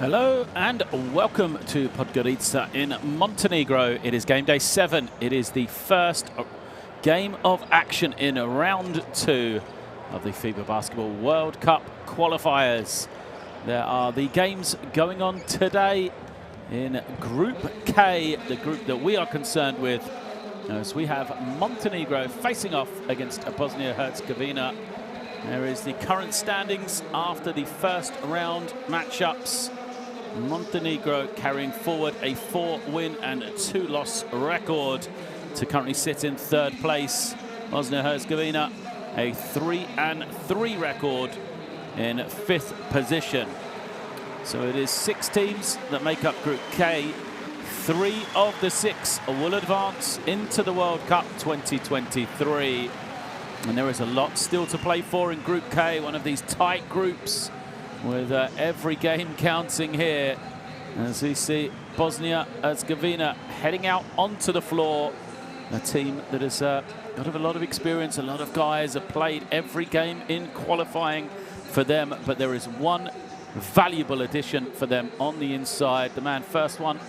Hello and welcome to Podgorica in Montenegro. It is game day 7. It is the first game of action in round 2 of the FIBA Basketball World Cup qualifiers. There are the games going on today in Group K, the group that we are concerned with, as we have Montenegro facing off against Bosnia and Herzegovina. There is the current standings after the first round matchups. Montenegro carrying forward a 4-win and 2-loss record to currently sit in 3rd place. Bosnia and Herzegovina a 3-3 record in 5th position. So it is 6 teams that make up Group K. 3 of the 6 will advance into the World Cup 2023. And there is a lot still to play for in Group K, one of these tight groups, with every game counting here, as we see Bosnia and Herzegovina heading out onto the floor. A team that has got a lot of experience. A lot of guys have played every game in qualifying for them, but there is one valuable addition for them on the inside. The man first one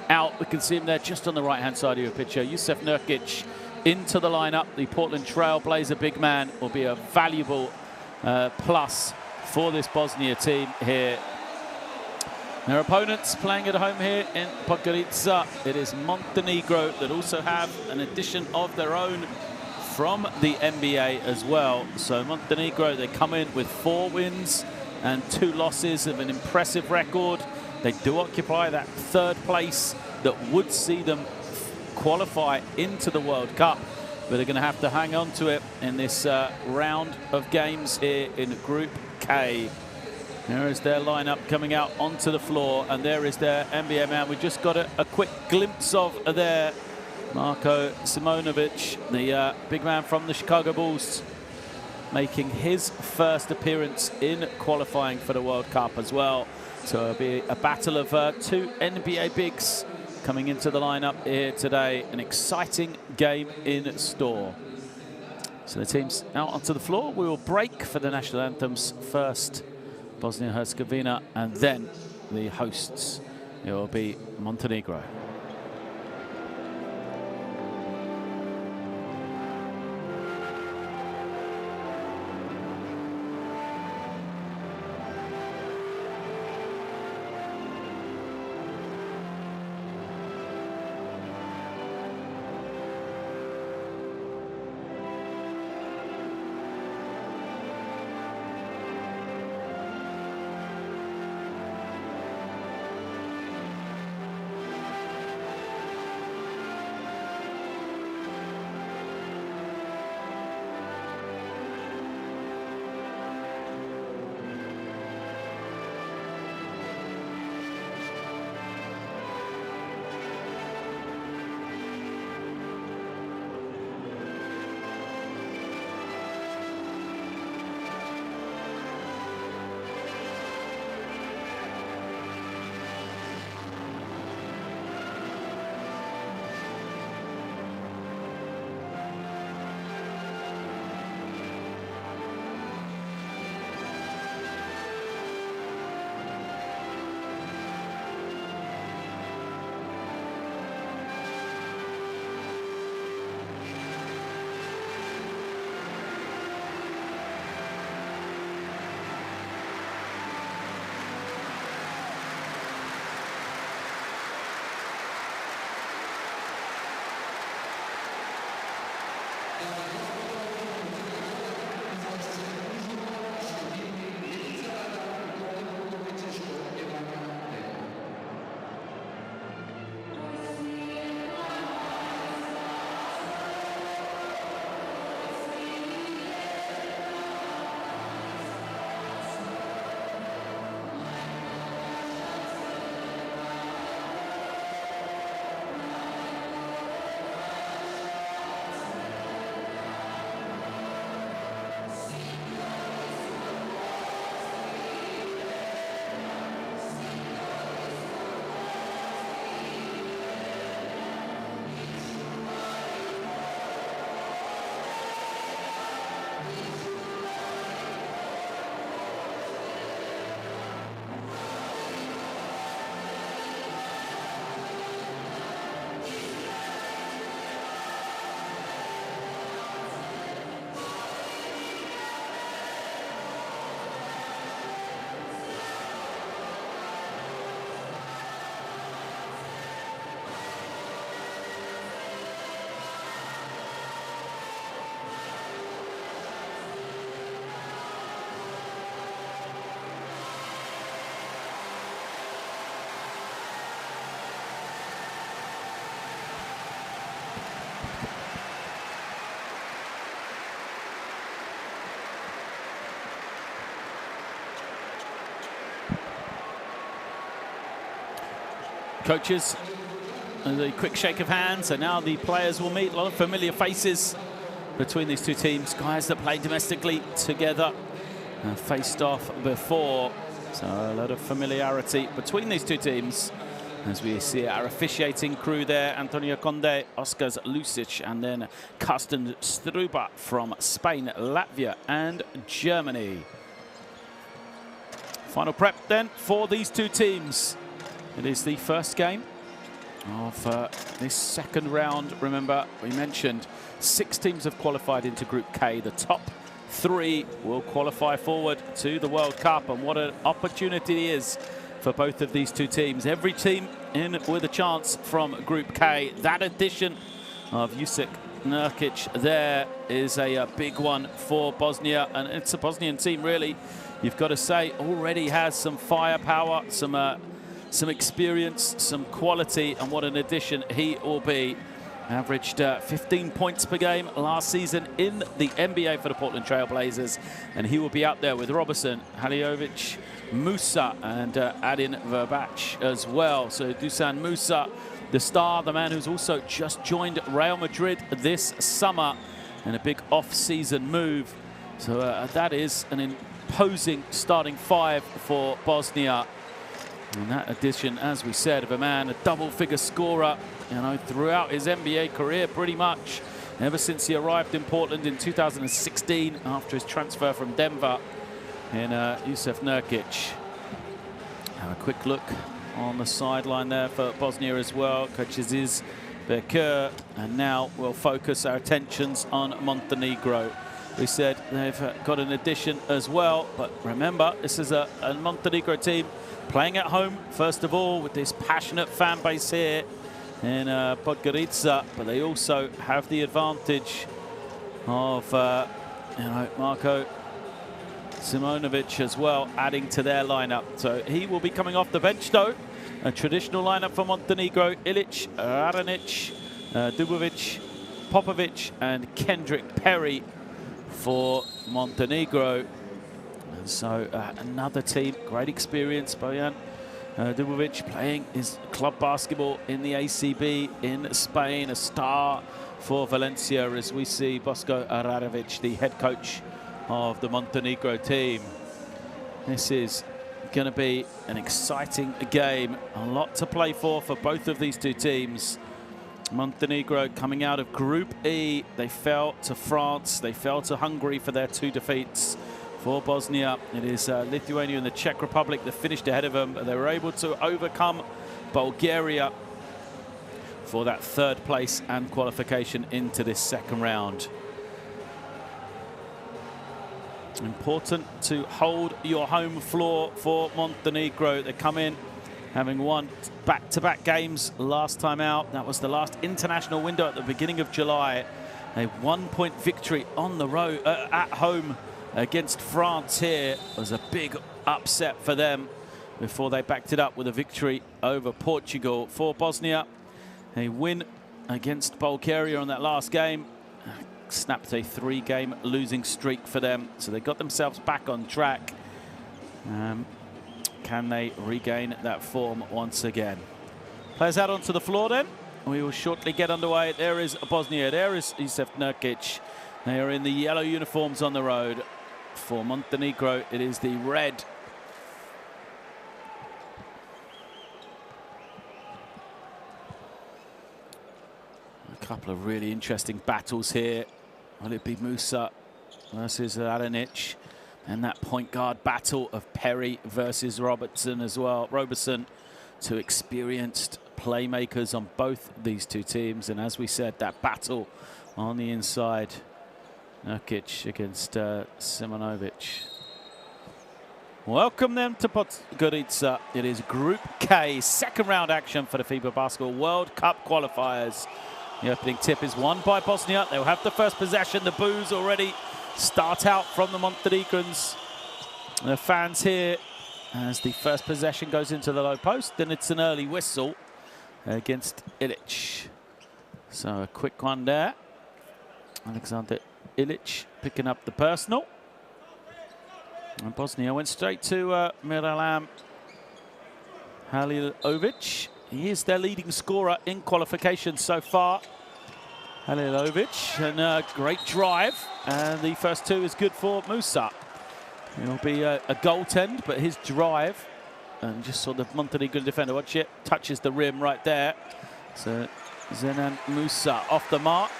out, we can see him there just on the right-hand side of your picture. Jusuf Nurkic into the lineup. The Portland Trailblazer big man will be a valuable plus for this Bosnia team here. Their opponents playing at home here in Podgorica. It is Montenegro that also have an addition of their own from the NBA as well. So Montenegro, they come in with 4 wins and 2 losses of an impressive record. They do occupy that 3rd place that would see them qualify into the World Cup, but they're going to have to hang on to it in this round of games here in Group K. There is their lineup coming out onto the floor, and there is their NBA man. We just got a quick glimpse of there Marko Simonovic, the big man from the Chicago Bulls, making his first appearance in qualifying for the World Cup as well. So it'll be a battle of 2 NBA bigs coming into the lineup here today. An exciting game in store. So the team's out onto the floor. We will break for the national anthems first. Bosnia and Herzegovina, and then the hosts. It will be Montenegro. Coaches, a quick shake of hands, and now the players will meet. A lot of familiar faces between these two teams. Guys that played domestically together and faced off before. So a lot of familiarity between these two teams. As we see our officiating crew there, Antonio Conde, Oskar Lucic, and then Carsten Struber from Spain, Latvia, and Germany. Final prep then for these two teams. It is the first game of this second round. Remember, we mentioned 6 teams have qualified into Group K. The top 3 will qualify forward to the World Cup, and what an opportunity it is for both of these two teams. Every team in with a chance from Group K. That addition of Jusuf Nurkic there is a big one for Bosnia, and it's a Bosnian team really, you've got to say, already has some firepower, some experience, some quality, and what an addition he will be. Averaged 15 points per game last season in the NBA for the Portland Trail Blazers, and he will be out there with Robertson, Haliovic, Musa, and Adin Verbac as well. So Dusan Musa, the star, the man who's also just joined Real Madrid this summer in a big off-season move. So that is an imposing starting 5 for Bosnia. And that addition, as we said, of a man, a double-figure scorer, you know, throughout his NBA career pretty much, ever since he arrived in Portland in 2016 after his transfer from Denver, in Jusuf Nurkic. Have a quick look on the sideline there for Bosnia as well. Coaches is Beker, and now we'll focus our attentions on Montenegro. We said they've got an addition as well, but remember, this is a Montenegro team playing at home, first of all, with this passionate fan base here in Podgorica, but they also have the advantage of, you know, Marko Simonovic as well, adding to their lineup. So he will be coming off the bench, though. A traditional lineup for Montenegro: Ilic, Radonic, Dubovic, Popovic, and Kendrick Perry for Montenegro. And so another team, great experience. Bojan Dubovic playing his club basketball in the ACB in Spain, a star for Valencia, as we see Bosko Aradovic, the head coach of the Montenegro team. This is going to be an exciting game, a lot to play for both of these two teams. Montenegro coming out of Group E, they fell to France, they fell to Hungary for their 2 defeats. For Bosnia, it is Lithuania and the Czech Republic that finished ahead of them, but they were able to overcome Bulgaria for that 3rd place and qualification into this second round. Important to hold your home floor for Montenegro. They come in having won back-to-back games last time out. That was the last international window at the beginning of July. A 1-point victory on the road at home against France here. It was a big upset for them before they backed it up with a victory over Portugal. For Bosnia, a win against Bulgaria on that last game snapped a 3-game losing streak for them, so they got themselves back on track. Can they regain that form once again? Players out onto the floor then. We will shortly get underway. There is Bosnia, there is Jusuf Nurkic. They are in the yellow uniforms on the road. For Montenegro, it is the red. A couple of really interesting battles here. Will it be Musa versus Radonic? And that point guard battle of Perry versus Robertson as well. Robertson, 2 experienced playmakers on both these two teams. And as we said, that battle on the inside. Nurkic against Simonovic. Welcome them to Podgorica. It is Group K, 2nd round action for the FIBA Basketball World Cup qualifiers. The opening tip is won by Bosnia. They'll have the first possession. The boos already start out from the Montenegrins. The fans here as the first possession goes into the low post. Then it's an early whistle against Ilic. So a quick one there. Alexander Ilic picking up the personal. And Bosnia went straight to Miralam Halilovic. He is their leading scorer in qualification so far. Halilovic, and great drive. And the first two is good for Musa. It'll be a goaltend, but his drive, and just saw the Montenegro defender, watch it, touches the rim right there. So Zenan Musa off the mark.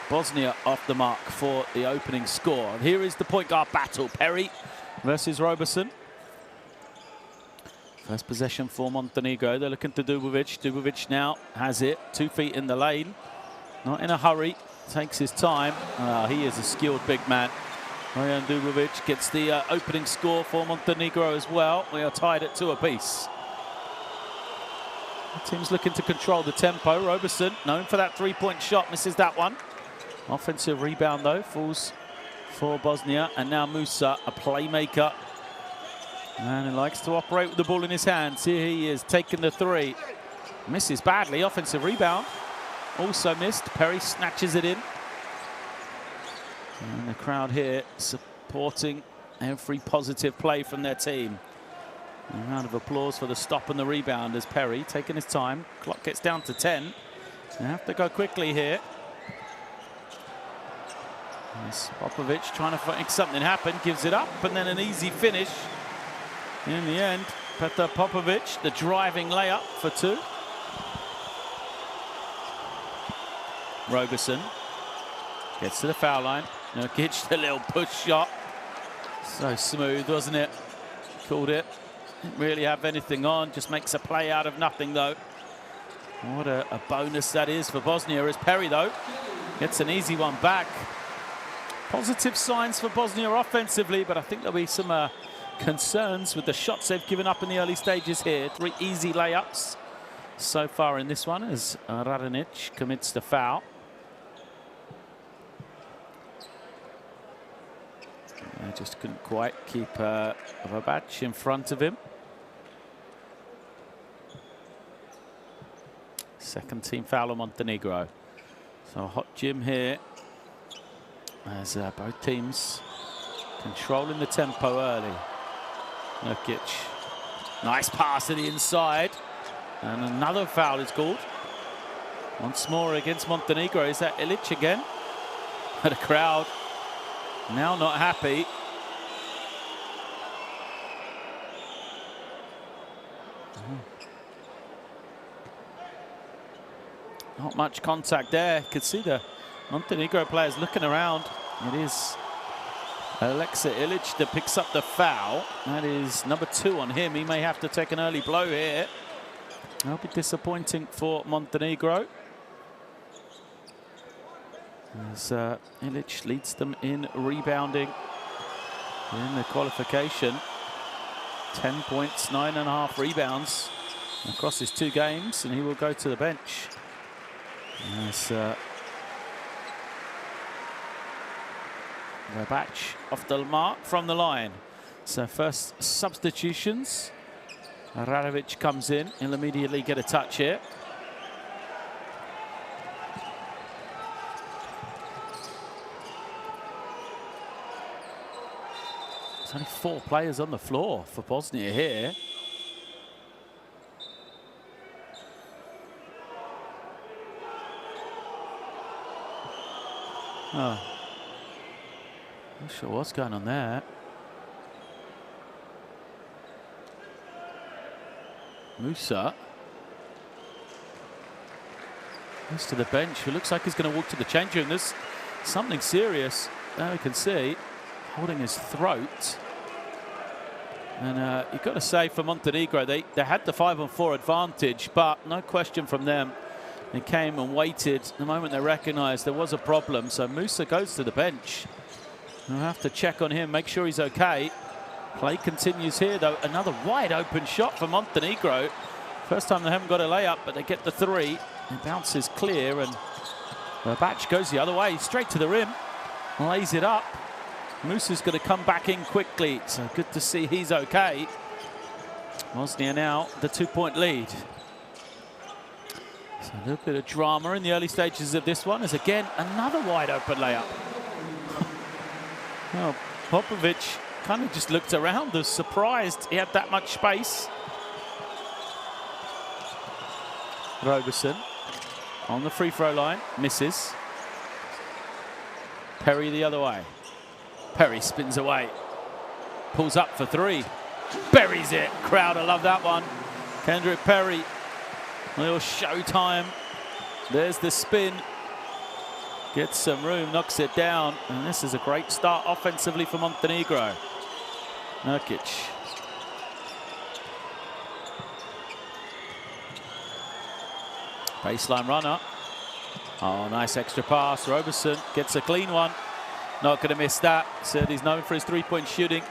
Bosnia off the mark for the opening score. And here is the point guard battle. Perry versus Roberson. First possession for Montenegro. They're looking to Dubovic. Dubovic now has it. 2 feet in the lane. Not in a hurry. Takes his time. He is a skilled big man. Ryan Dubovic gets the opening score for Montenegro as well. We are tied at 2 apiece. The team's looking to control the tempo. Roberson, known for that 3-point shot, misses that one. Offensive rebound, though, falls for Bosnia. And now Musa, a playmaker. And he likes to operate with the ball in his hands. Here he is, taking the 3. Misses badly. Offensive rebound. Also missed. Perry snatches it in. And the crowd here supporting every positive play from their team. A round of applause for the stop and the rebound as Perry taking his time. Clock gets down to 10. They have to go quickly here. Popovic trying to make something happen, gives it up, and then an easy finish. In the end, Petar Popovic, the driving layup for 2. Roberson gets to the foul line. Nurkic, the little push shot. So smooth, wasn't it? Called it. Didn't really have anything on, just makes a play out of nothing, though. What a bonus that is for Bosnia, as Perry, though, gets an easy one back. Positive signs for Bosnia offensively, but I think there'll be some concerns with the shots they've given up in the early stages here. 3 easy layups so far in this one as Radonic commits the foul. I just couldn't quite keep Vabac in front of him. Second team foul on Montenegro. So a hot gym here as both teams controlling the tempo early. Nurkic, nice pass to the inside. And another foul is called. Once more against Montenegro. Is that Ilic again? The crowd now not happy. Not much contact there. You could see the Montenegro players looking around. It is Alexa Ilic that picks up the foul. That is number 2 on him. He may have to take an early blow here. That'll be disappointing for Montenegro, as Ilic leads them in rebounding in the qualification. 10 points, 9.5 rebounds across his 2 games, and he will go to the bench. As Vabac off the mark from the line. So first substitutions. Radovic comes in. He'll immediately get a touch here. There's only 4 players on the floor for Bosnia here. Oh, not sure what's going on there. Musa goes to the bench. It looks like he's going to walk to the change room. There's something serious. There we can see, holding his throat. And you've got to say, for Montenegro, they had the 5-on-4 advantage, but no question from them. They came and waited the moment they recognized there was a problem. So Musa goes to the bench. We'll have to check on him, make sure he's okay. Play continues here, though. Another wide open shot for Montenegro. First time they haven't got a layup, but they get the 3. It bounces clear, and Vabac goes the other way, straight to the rim, lays it up. Musa's going to come back in quickly, so good to see he's okay. Bosnia now the 2-point lead. So a little bit of drama in the early stages of this one, as again another wide open layup. Well, Popovic kind of just looked around, was surprised he had that much space. Roberson on the free throw line, misses. Perry the other way. Perry spins away, pulls up for three, buries it. Crowder love that one. Kendrick Perry, little showtime. There's the spin. Gets some room, knocks it down, and this is a great start offensively for Montenegro. Nurkic. Baseline runner. Oh, nice extra pass. Roberson gets a clean one. Not going to miss that. Said he's known for his three-point shooting.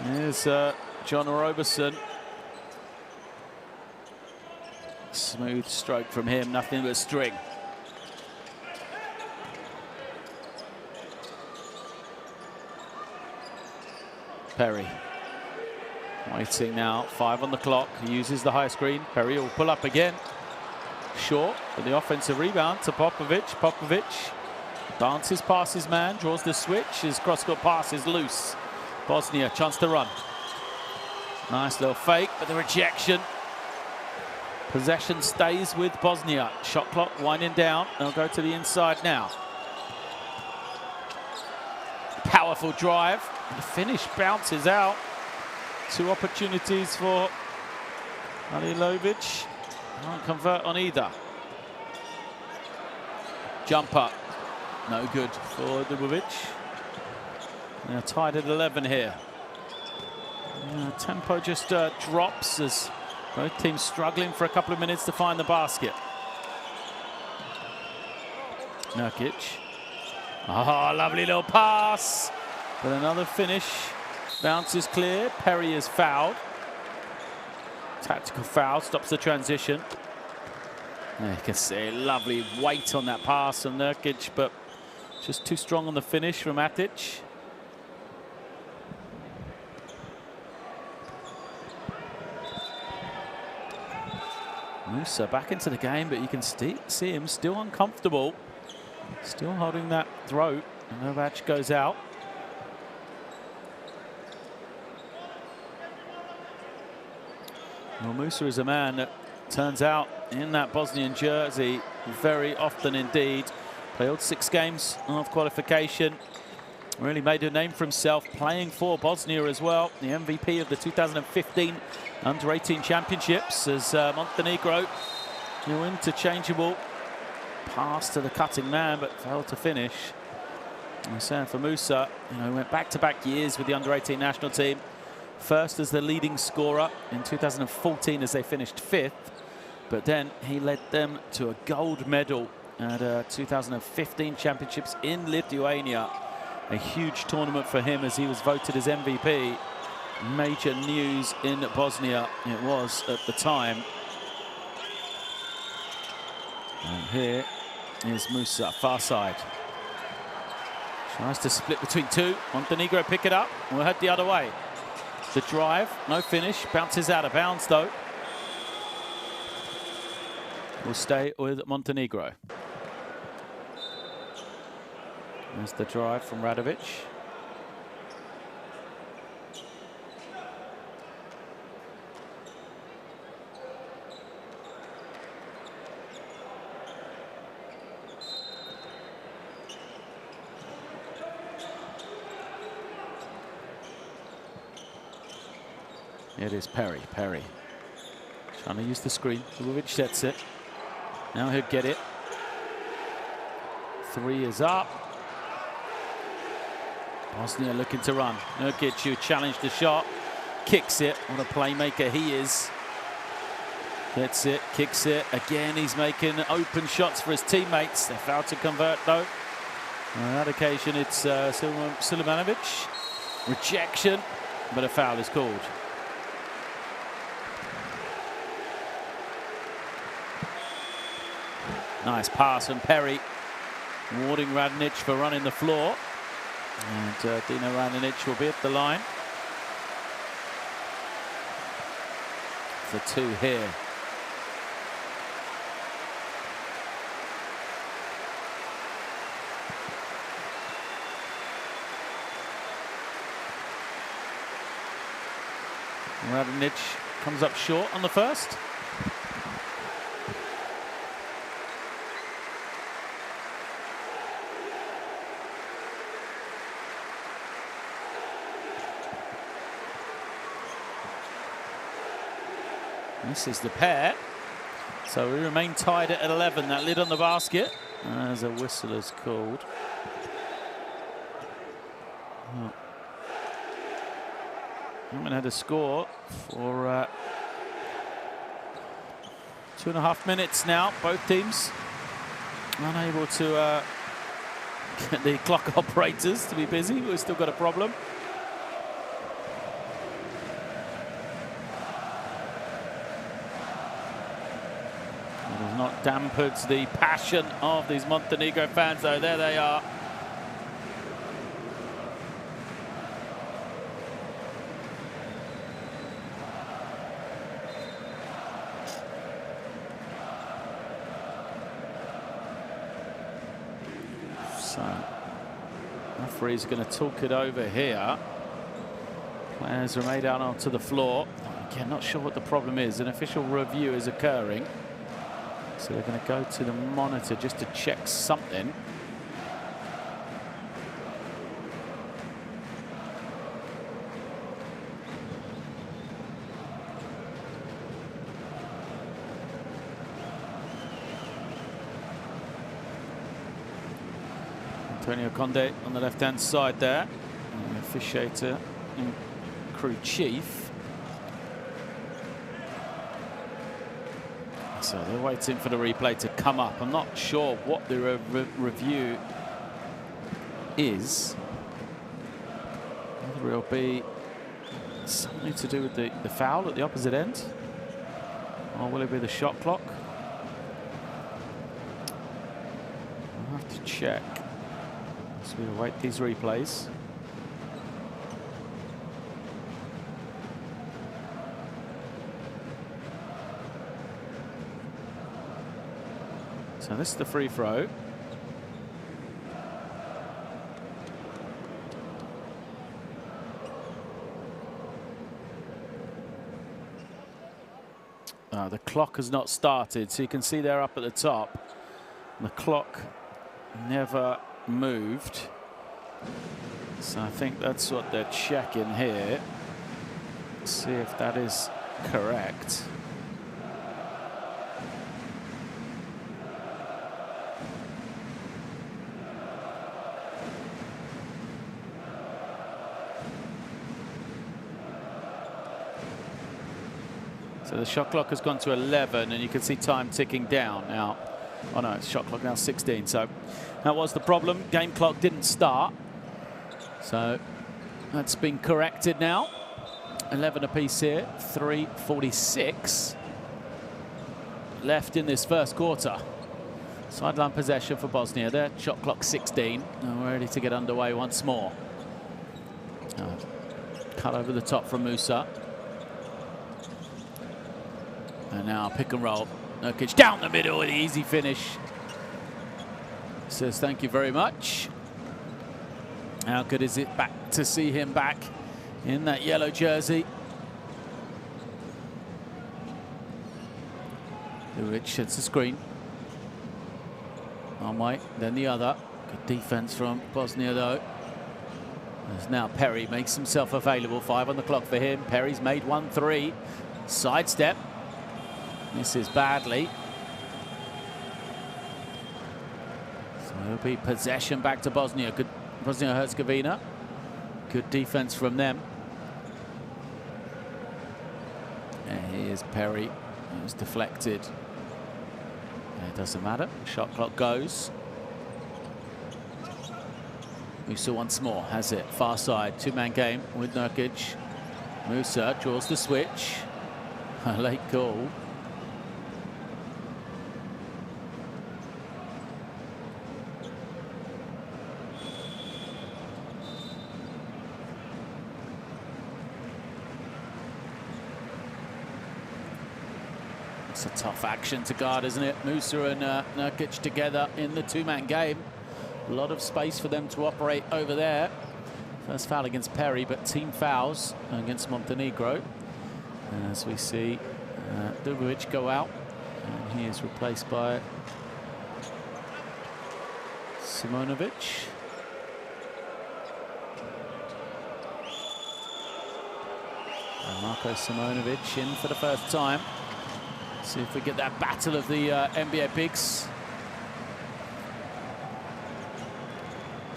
Here's John Roberson. Smooth stroke from him, nothing but string. Perry waiting now, 5 on the clock. He uses the high screen. Perry will pull up again. Short for the offensive rebound to Popovic. Popovic dances past his man, draws the switch. His cross-court pass is loose. Bosnia, chance to run. Nice little fake, but the rejection. Possession stays with Bosnia. Shot clock winding down. They'll go to the inside now. Powerful drive. The finish bounces out. 2 opportunities for Alilovic. Can't convert on either. Jumper. No good for Dubovic. They're tied at 11 here. Tempo just drops as both teams struggling for a couple of minutes to find the basket. Nurkic. Oh, lovely little pass. But another finish. Bounces clear. Perry is fouled. Tactical foul, stops the transition. You can see lovely weight on that pass from Nurkic, but just too strong on the finish from Matic. Musa back into the game, but you can see him still uncomfortable. Still holding that throat. And Novac goes out. Well, Musa is a man that turns out in that Bosnian jersey very often indeed. Played 6 games of qualification. Really made a name for himself playing for Bosnia as well. The MVP of the 2015 Under-18 Championships as Montenegro, interchangeable. Pass to the cutting man, but failed to finish. I'm saying for Musa, went back-to-back years with the Under-18 national team. First as the leading scorer in 2014 as they finished 5th, but then he led them to a gold medal at 2015 Championships in Lithuania. A huge tournament for him as he was voted as MVP. Major news in Bosnia it was at the time. And here is Musa, far side. Tries to split between 2. Montenegro pick it up. We'll head the other way. The drive, no finish, bounces out of bounds though. Will stay with Montenegro. There's the drive from Radovic. It is Perry. Perry trying to use the screen. Dubovic sets it. Now he'll get it. 3 is up. Bosnia looking to run. Nurkic, who challenged the shot, kicks it. What a playmaker he is. Gets it, kicks it. Again, he's making open shots for his teammates. They failed to convert though. On that occasion, it's Sulemanovic. Rejection, but a foul is called. Nice pass from Perry, warding Radonic for running the floor. And Dino Radonic will be at the line for 2 here. Radonic comes up short on the first. This is the pair. So we remain tied at 11. That lid on the basket as a whistle is called. Oh. Haven't had a score for 2.5 minutes now. Both teams unable to get the clock operators to be busy. We've still got a problem. It has not dampened the passion of these Montenegro fans, though. There they are. So, referee's going to talk it over here. Players are made out onto the floor. Again, not sure what the problem is. An official review is occurring. So they're going to go to the monitor just to check something. Antonio Conde on the left-hand side there. And the officiator and crew chief. So they're waiting for the replay to come up. I'm not sure what the review is. Whether it'll be something to do with the foul at the opposite end, or will it be the shot clock? I'll have to check as we await these replays. So this is the free throw. The clock has not started, so you can see they're up at the top. The clock never moved. So I think that's what they're checking here. See if that is correct. So the shot clock has gone to 11, and you can see time ticking down now. Oh no, it's shot clock now 16. So that was the problem. Game clock didn't start. So that's been corrected now. 11 apiece here. 3:46 left in this first quarter. Sideline possession for Bosnia there. Shot clock 16. And we're ready to get underway once more. Cut over the top from Musa. And now pick and roll. Nurkic down the middle with an easy finish. Says thank you very much. How good is it back to see him back in that yellow jersey? Rich hits the screen. One way, then the other. Good defense from Bosnia though. As now Perry makes himself available. 5 on the clock for him. Perry's made 1-3. Sidestep. Misses badly. So it'll be possession back to Bosnia. Good Bosnia and Herzegovina. Good defense from them. And here's Perry. It was deflected. It doesn't matter. Shot clock goes. Musa once more has it. Far side. Two-man game with Nurkic. Musa draws the switch. A late goal. It's a tough action to guard, isn't it? Musa and Nurkic together in the two-man game. A lot of space for them to operate over there. First foul against Perry, but team fouls against Montenegro. And as we see Dubovic go out, and he is replaced by Simonovic. And Marko Simonovic in for the first time. See if we get that battle of the NBA bigs.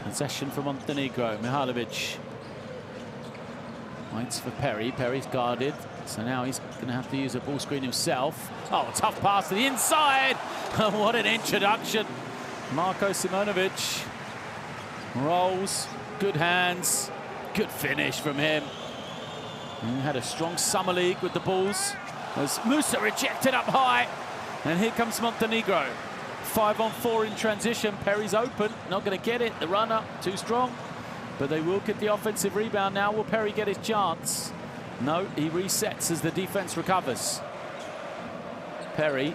Possession for Montenegro. Mihailovic waits for Perry. Perry's guarded, so now he's going to have to use a ball screen himself. Oh, tough pass to the inside. What an introduction. Marko Simonovic rolls, good hands, good finish from him. He had a strong summer league with the balls. As Musa rejected up high, and here comes Montenegro. 5-on-4 in transition. Perry's open, not going to get it. The runner too strong, but they will get the offensive rebound now. Will Perry get his chance? No, he resets as the defense recovers. Perry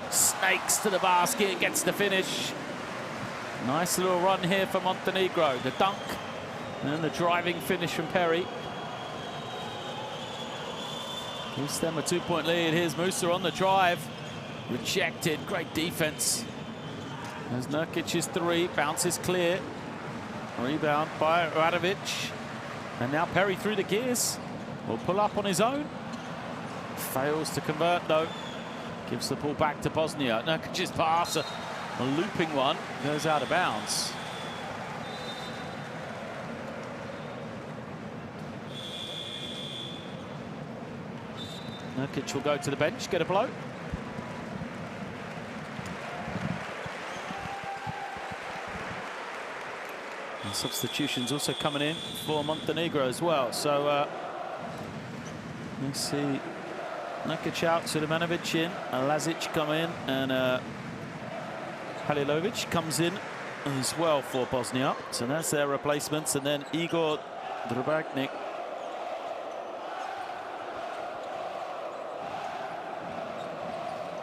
snakes to the basket, gets the finish. Nice little run here for Montenegro. The dunk and then the driving finish from Perry. Gives them a 2-point lead. Here's Musa on the drive. Rejected. Great defense. There's Nurkic's three. Bounces clear. Rebound by Radovic. And now Perry through the gears. Will pull up on his own. Fails to convert though. Gives the ball back to Bosnia. Nurkic's pass, a looping one, goes out of bounds. Nurkic will go to the bench, get a blow. And substitutions also coming in for Montenegro as well. So let's see. Nurkic out, Sudimanovic in, Lazic come in, and Halilovic comes in as well for Bosnia. So that's their replacements. And then Igor Drobagnik.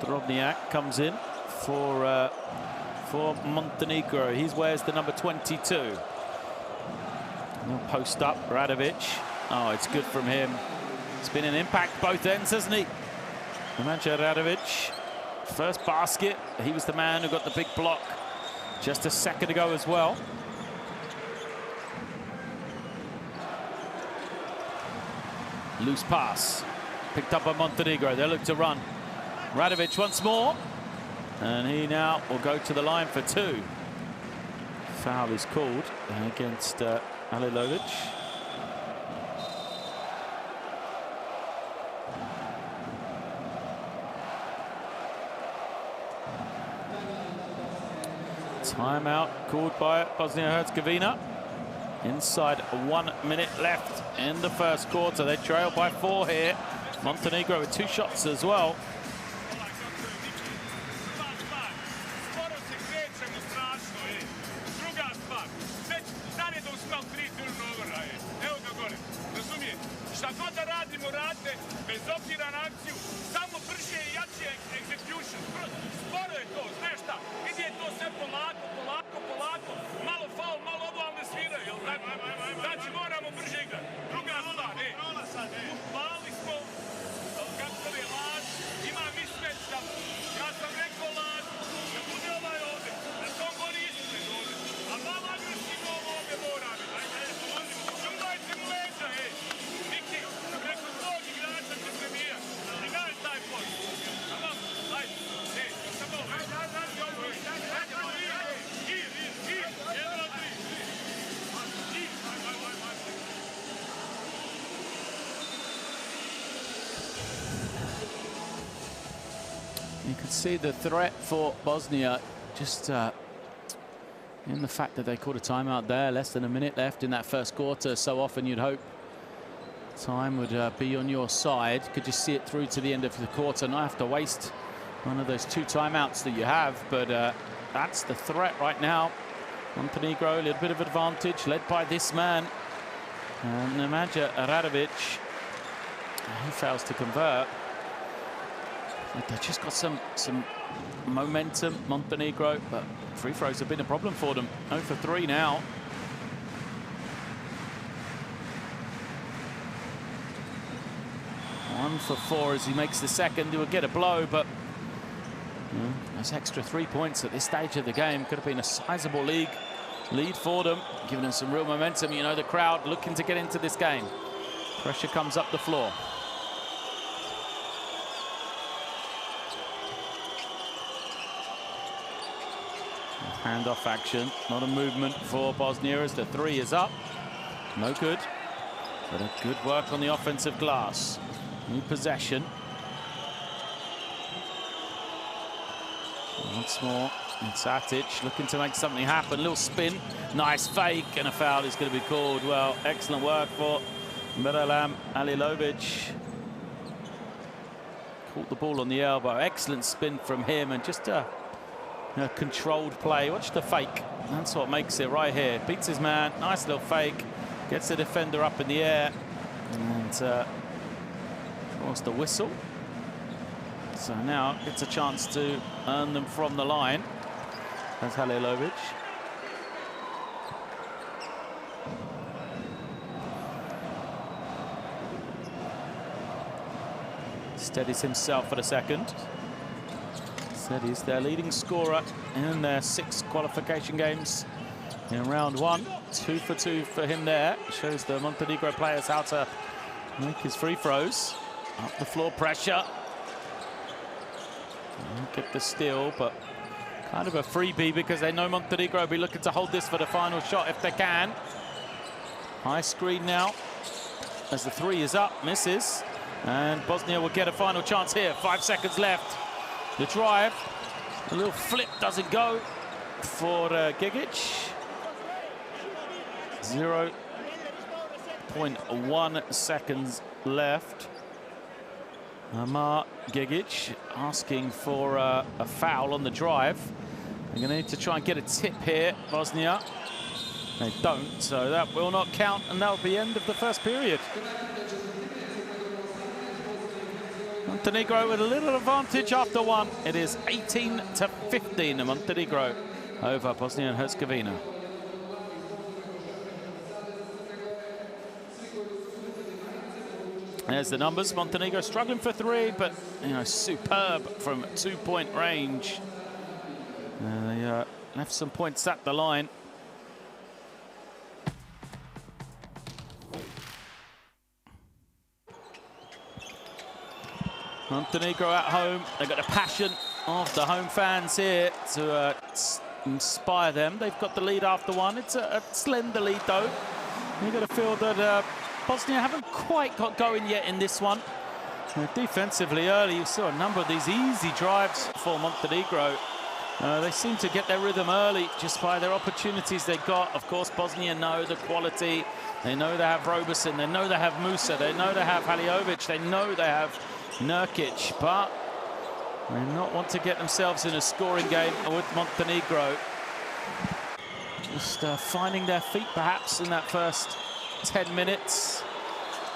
Drobniak comes in for Montenegro. He wears the number 22. He'll post up, Radovic. Oh, it's good from him. It's been an impact both ends, hasn't he? Nemanja Radovic, first basket. He was the man who got the big block just a second ago as well. Loose pass, picked up by Montenegro. They look to run. Radovic once more, and he now will go to the line for two. Foul is called against Halilovic. Timeout called by Bosnia and Herzegovina. Inside 1 minute left in the first quarter. They trail by 4 here. Montenegro with 2 shots as well. You can see the threat for Bosnia just in the fact that they called a timeout there. Less than a minute left in that first quarter. So often you'd hope time would be on your side. Could just see it through to the end of the quarter, not have to waste one of those 2 timeouts that you have. But that's the threat right now. Montenegro, a little bit of advantage, led by this man, Nemanja Radovic. He fails to convert. They've just got some momentum, Montenegro, but free throws have been a problem for them. 0 for 3 now. One for 4 as he makes the second. He will get a blow, but those extra 3 points at this stage of the game could have been a sizable lead for them, giving them some real momentum. You know, the crowd looking to get into this game. Pressure comes up the floor. Handoff action, not a movement for Bosnia as the three is up. No good, but a good work on the offensive glass. New possession. Once more, it's Atic looking to make something happen. Little spin, nice fake, and a foul is going to be called. Well, excellent work for Miralem Alilovic. Caught the ball on the elbow. Excellent spin from him, and just a controlled play. Watch the fake. That's what makes it right here. Beats his man. Nice little fake. Gets the defender up in the air. And draws the whistle. So now gets a chance to earn them from the line. That's Halilovic. Steadies himself for the second. Said he's their leading scorer in their 6 qualification games in round 1. 2 for 2 for him there. Shows the Montenegro players how to make his free throws. Up the floor pressure. Get the steal, but kind of a freebie because they know Montenegro will be looking to hold this for the final shot if they can. High screen now as the 3 is up, misses. And Bosnia will get a final chance here. 5 seconds left. The drive, a little flip doesn't go for Gigic. 0.1 seconds left. Amar Gigic asking for a foul on the drive. They're going to need to try and get a tip here, Bosnia. They don't, so that will not count, and that will be the end of the first period. Montenegro with a little advantage after 1. It is 18-15, Montenegro over Bosnia and Herzegovina. There's the numbers. Montenegro struggling for 3, but superb from 2-point range. They left some points at the line. Montenegro at home. They've got the passion of the home fans here to inspire them. They've got the lead after 1. It's a slender lead though. You've got to feel that Bosnia haven't quite got going yet in this one. Defensively early, you saw a number of these easy drives for Montenegro. They seem to get their rhythm early just by their opportunities they got. Of course, Bosnia know the quality. They know they have Roberson. They know they have Musa. They know they have Haliovic. They know they have Nurkic, but they not want to get themselves in a scoring game with Montenegro. Just finding their feet perhaps in that first 10 minutes.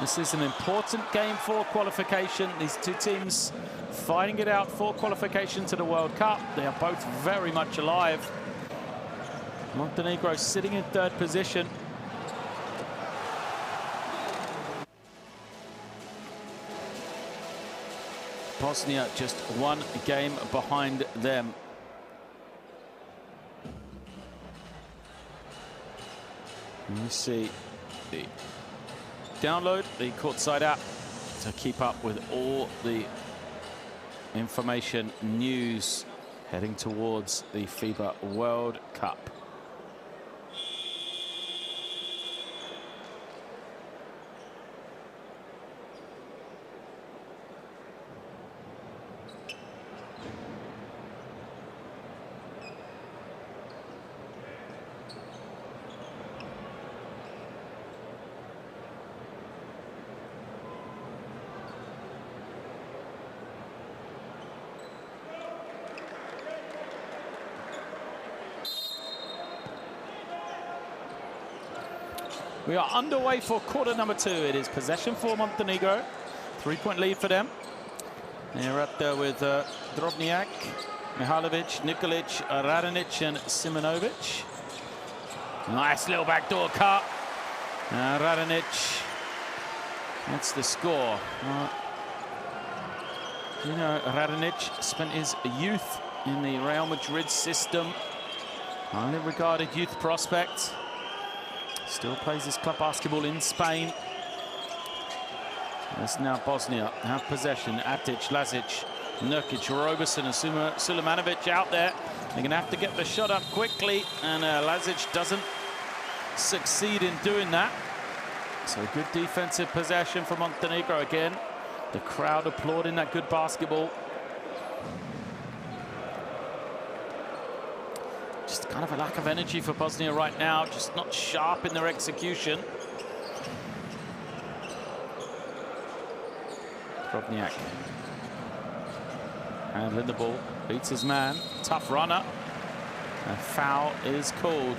This is an important game for qualification. These two teams fighting it out for qualification to the World Cup. They are both very much alive. Montenegro sitting in 3rd position. Bosnia just 1 game behind them. And you see the download the courtside app to keep up with all the information, news heading towards the FIBA World Cup. We are underway for quarter number 2. It is possession for Montenegro. 3-point lead for them. They're up there with Drobnjak, Mihalovic, Nikolic, Radonic and Simonovic. Nice little backdoor cut. Radonic gets the score. Radonic spent his youth in the Real Madrid system. Highly regarded youth prospect. Still plays his club basketball in Spain. It's now Bosnia have possession. Atic, Lazic, Nurkic, Roberson and Sulemanovic out there. They're going to have to get the shot up quickly, and Lazic doesn't succeed in doing that. So good defensive possession for Montenegro again. The crowd applauding that good basketball. Just kind of a lack of energy for Bosnia right now, just not sharp in their execution. Drobnjak handling the ball, beats his man, tough runner. A foul is called.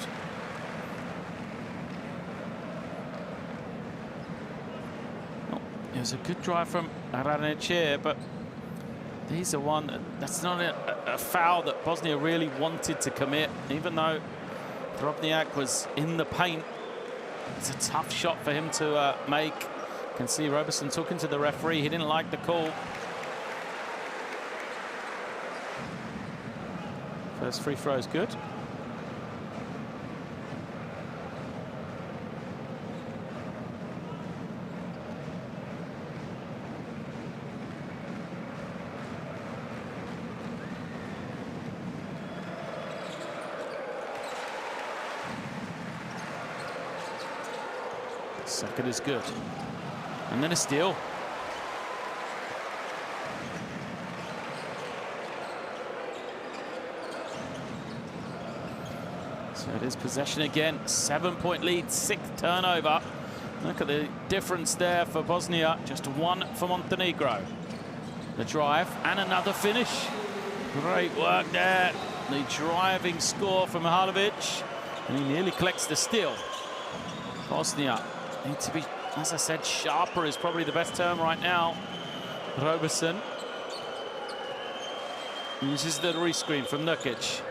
Oh, it was a good drive from Radonic here, but these are that's not a foul that Bosnia really wanted to commit, even though Drobnjak was in the paint. It's a tough shot for him to make. You can see Roberson talking to the referee. He didn't like the call. First free throw is good. Second is good. And then a steal. So it is possession again. 7-point lead, 6th turnover. Look at the difference there for Bosnia. Just one for Montenegro. The drive and another finish. Great work there. The driving score from Mihalovic. And he nearly collects the steal. Bosnia need to be, as I said, sharper is probably the best term right now. Roberson uses the rescreen from Nurkic.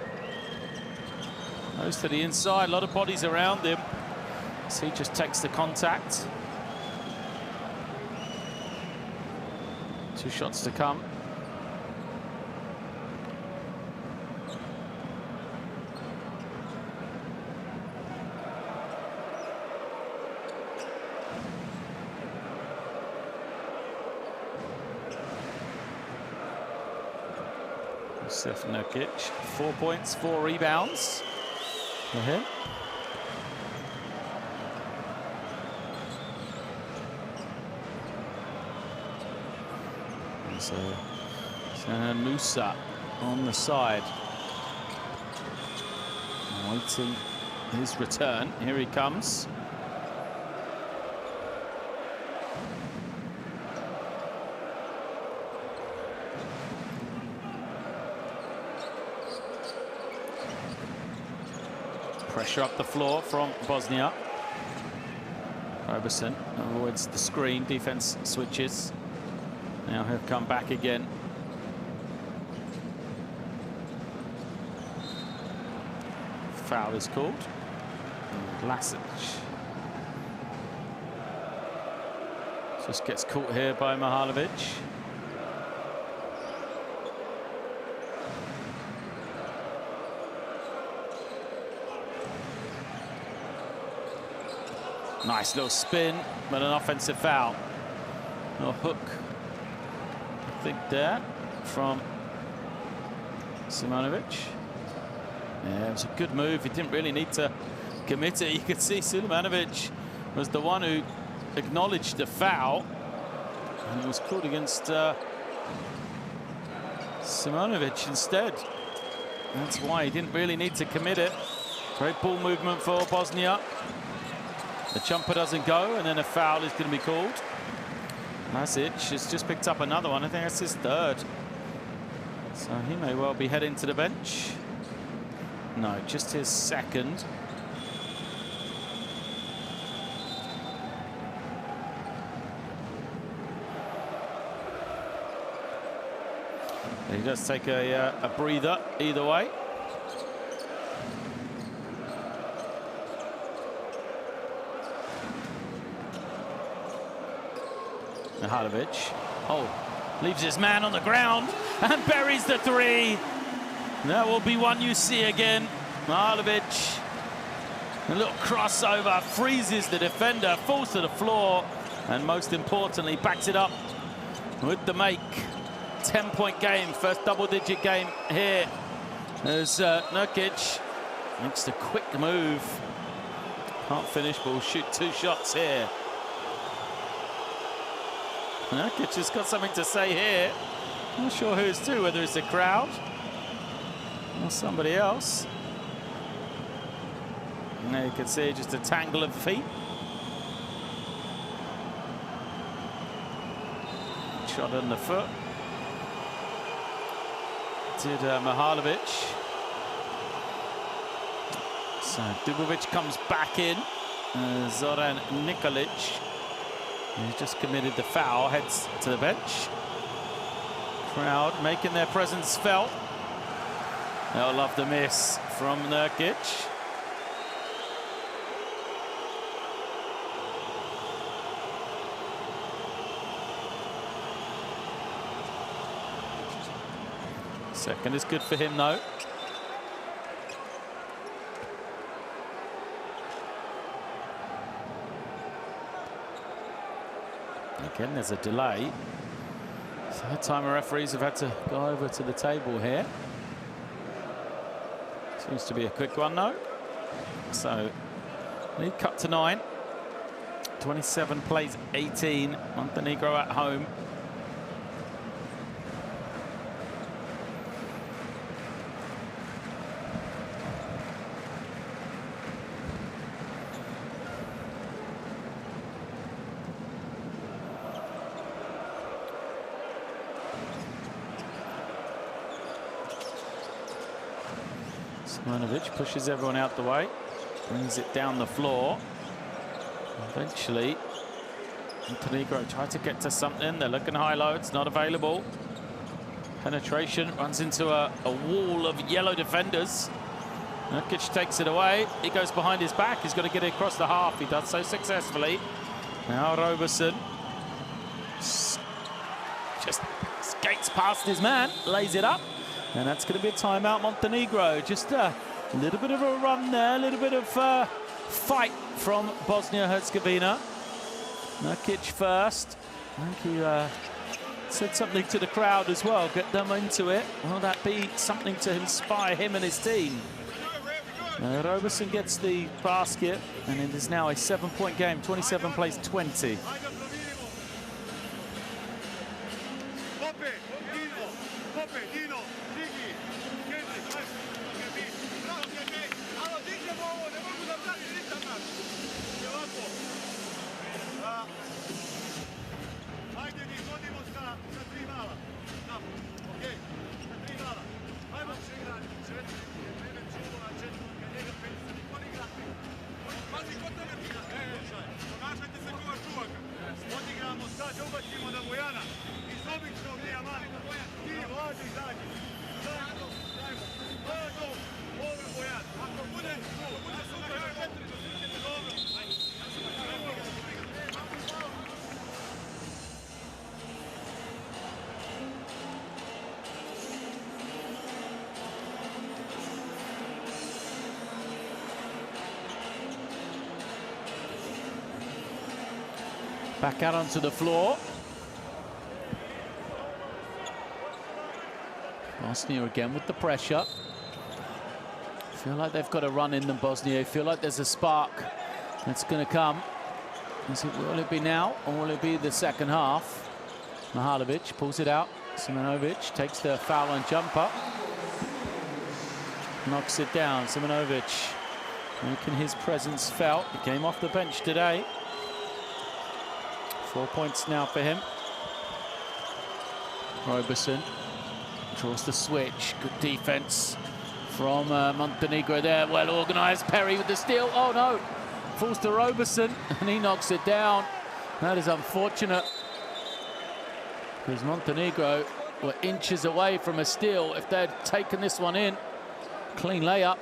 Goes to the inside, a lot of bodies around him. So he just takes the contact. 2 shots to come. Nurkic, 4 points, 4 rebounds for him. And so Musa on the side, waiting his return. Here he comes. Pressure up the floor from Bosnia. Roberson avoids the screen, defense switches. Now he'll come back again. Foul is called. Lazic just gets caught here by Mihalovic. Nice little spin, but an offensive foul. No hook, I think, there from Simonovic. Yeah, it was a good move. He didn't really need to commit it. You could see Sulemanovic was the one who acknowledged the foul, and it was called against Simonovic instead. That's why he didn't really need to commit it. Great ball movement for Bosnia. The jumper doesn't go, and then a foul is going to be called. Lazic has just picked up another one. I think that's his 3rd. So he may well be heading to the bench. No, just his 2nd. He does take a breather either way. Mihalovic, leaves his man on the ground and buries the 3. That will be one you see again. Mihalovic, a little crossover, freezes the defender, falls to the floor, and most importantly, backs it up with the make. 10-point game, first double-digit game here. As Nurkic makes the quick move. Can't finish, but will shoot 2 shots here. Nurkic has got something to say here. Not sure who it's to, whether it's the crowd or somebody else. And there you can see just a tangle of feet. Shot on the foot. Did Mihajlovic. So Dubovic comes back in. Zoran Nikolic, who's just committed the foul, heads to the bench. Crowd making their presence felt. They'll love the miss from Nurkic. Second is good for him, though. Again, there's a delay. Third time referees have had to go over to the table here. Seems to be a quick one, though. So, lead cut to 9. 27 plays 18. Montenegro at home. Simonovic pushes everyone out the way, brings it down the floor. Eventually, Montenegro try to get to something. They're looking high-low, it's not available. Penetration runs into a wall of yellow defenders. Nurkic takes it away. He goes behind his back. He's got to get it across the half. He does so successfully. Now Roberson just skates past his man, lays it up. And that's going to be a timeout, Montenegro. Just a little bit of a run there, a little bit of fight from Bosnia and Herzegovina. Nurkic first. I think he said something to the crowd as well, get them into it. Will that be something to inspire him and his team? Roberson gets the basket, and it is now a 7-point game. 27 plays 20. Back out onto the floor. Bosnia again with the pressure. Feel like they've got a run in them, Bosnia. Feel like there's a spark that's going to come. Will it be now, or will it be the second half? Mihajlovic pulls it out. Simonovic takes the foul and jumper. Knocks it down. Simonovic making his presence felt. He came off the bench today. 4 points now for him. Roberson draws the switch. Good defense from Montenegro there. Well organised. Perry with the steal. Oh no! Falls to Roberson and he knocks it down. That is unfortunate, because Montenegro were inches away from a steal if they'd taken this one in. Clean layup.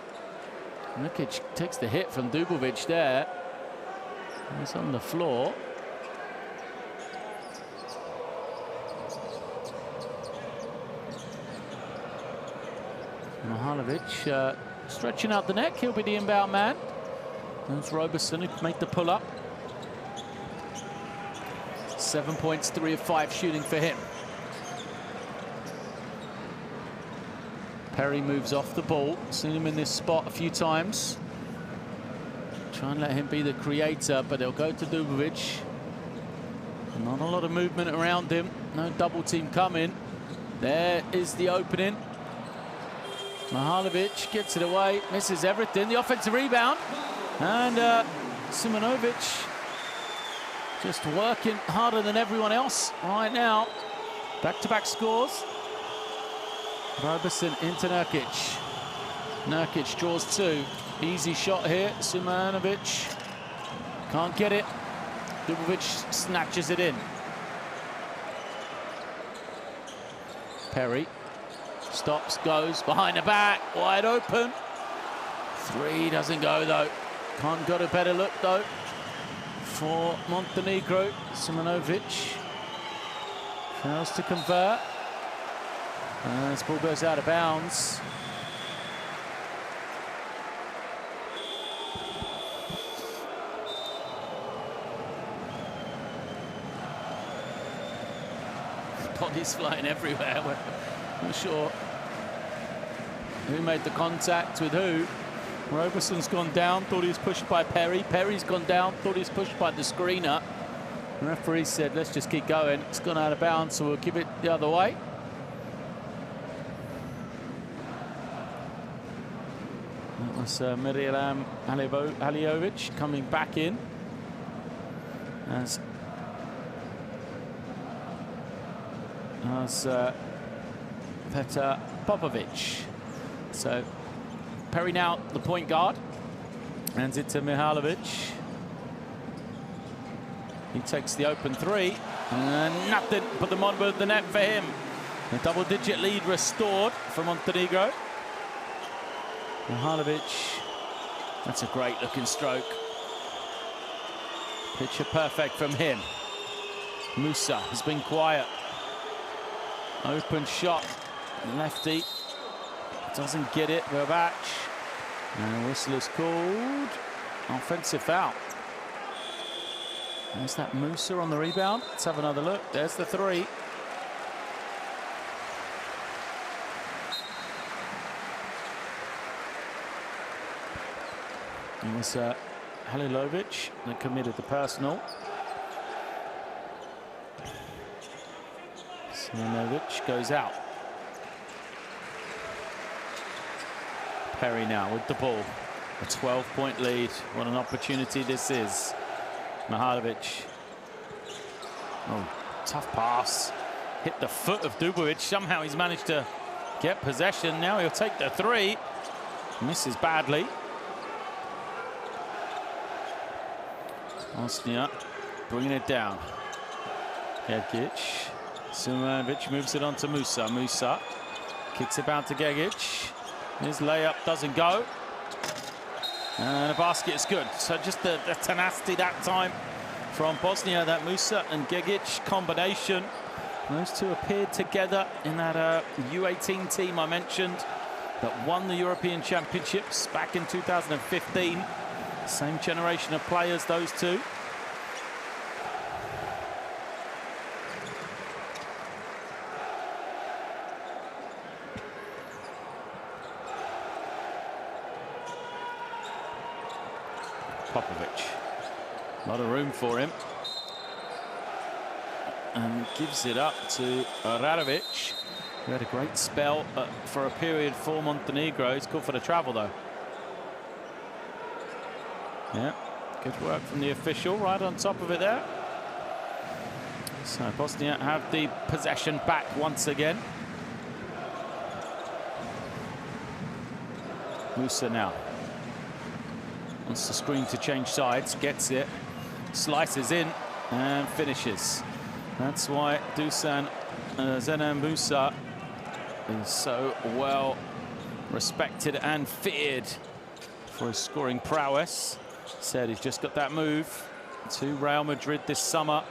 Nurkic takes the hit from Dubovic there. He's on the floor. Mihajlovic stretching out the neck. He'll be the inbound man. There's Roberson who made the pull-up. 7 points, 3 of 5 shooting for him. Perry moves off the ball. Seen him in this spot a few times. Try and let him be the creator, but they'll go to Dubovic. Not a lot of movement around him. No double team coming. There is the opening. Mihalovic gets it away, misses everything. The offensive rebound. And Simonovic just working harder than everyone else right now. Back-to-back scores. Roberson into Nurkic. Nurkic draws two. Easy shot here. Simonovic can't get it. Dubovic snatches it in. Perry stops, goes behind the back, wide open. Three doesn't go though. Can't got a better look though for Montenegro. Simonovic fails to convert. And this ball goes out of bounds. Bodies flying everywhere. We're not sure who made the contact with who. Roberson's gone down, thought he was pushed by Perry. Perry's gone down, thought he was pushed by the screener. The referee said, let's just keep going. It's gone out of bounds, so we'll give it the other way. That was Mirjam Haliovic coming back in as Petar Popovic. So Perry now the point guard. Hands it to Mihalovic. He takes the open three. And nothing but the bottom of the net for him. A double-digit lead restored for Montenegro. Mihalovic. That's a great looking stroke. Picture perfect from him. Musa has been quiet. Open shot, lefty, doesn't get it, Verbac. And a whistle is called. Offensive foul. There's that Musa on the rebound. Let's have another look. There's the three. It was Halilovic that committed the personal. Simonovic goes out. Perry now with the ball. A 12-point lead. What an opportunity this is. Mihalovic. Oh, tough pass. Hit the foot of Dubovic. Somehow he's managed to get possession. Now he'll take the three. Misses badly. Bosnia bringing it down. Gegic. Simonovic moves it on to Musa. Musa kicks it out to Gegic. His layup doesn't go. And a basket is good. So just the tenacity that time from Bosnia, that Musa and Gegic combination. Those two appeared together in that U18 team I mentioned that won the European Championships back in 2015. Same generation of players, those two. Popovic. A lot of room for him. And gives it up to Radovic, who had a great spell for a period for Montenegro. He's called for the travel, though. Yeah, good work from the official, right on top of it there. So Bosnia have the possession back once again. Musa now wants the screen to change sides, gets it, slices in and finishes. That's why Dusan Zenan Musa is so well respected and feared for his scoring prowess. Said he's just got that move to Real Madrid this summer.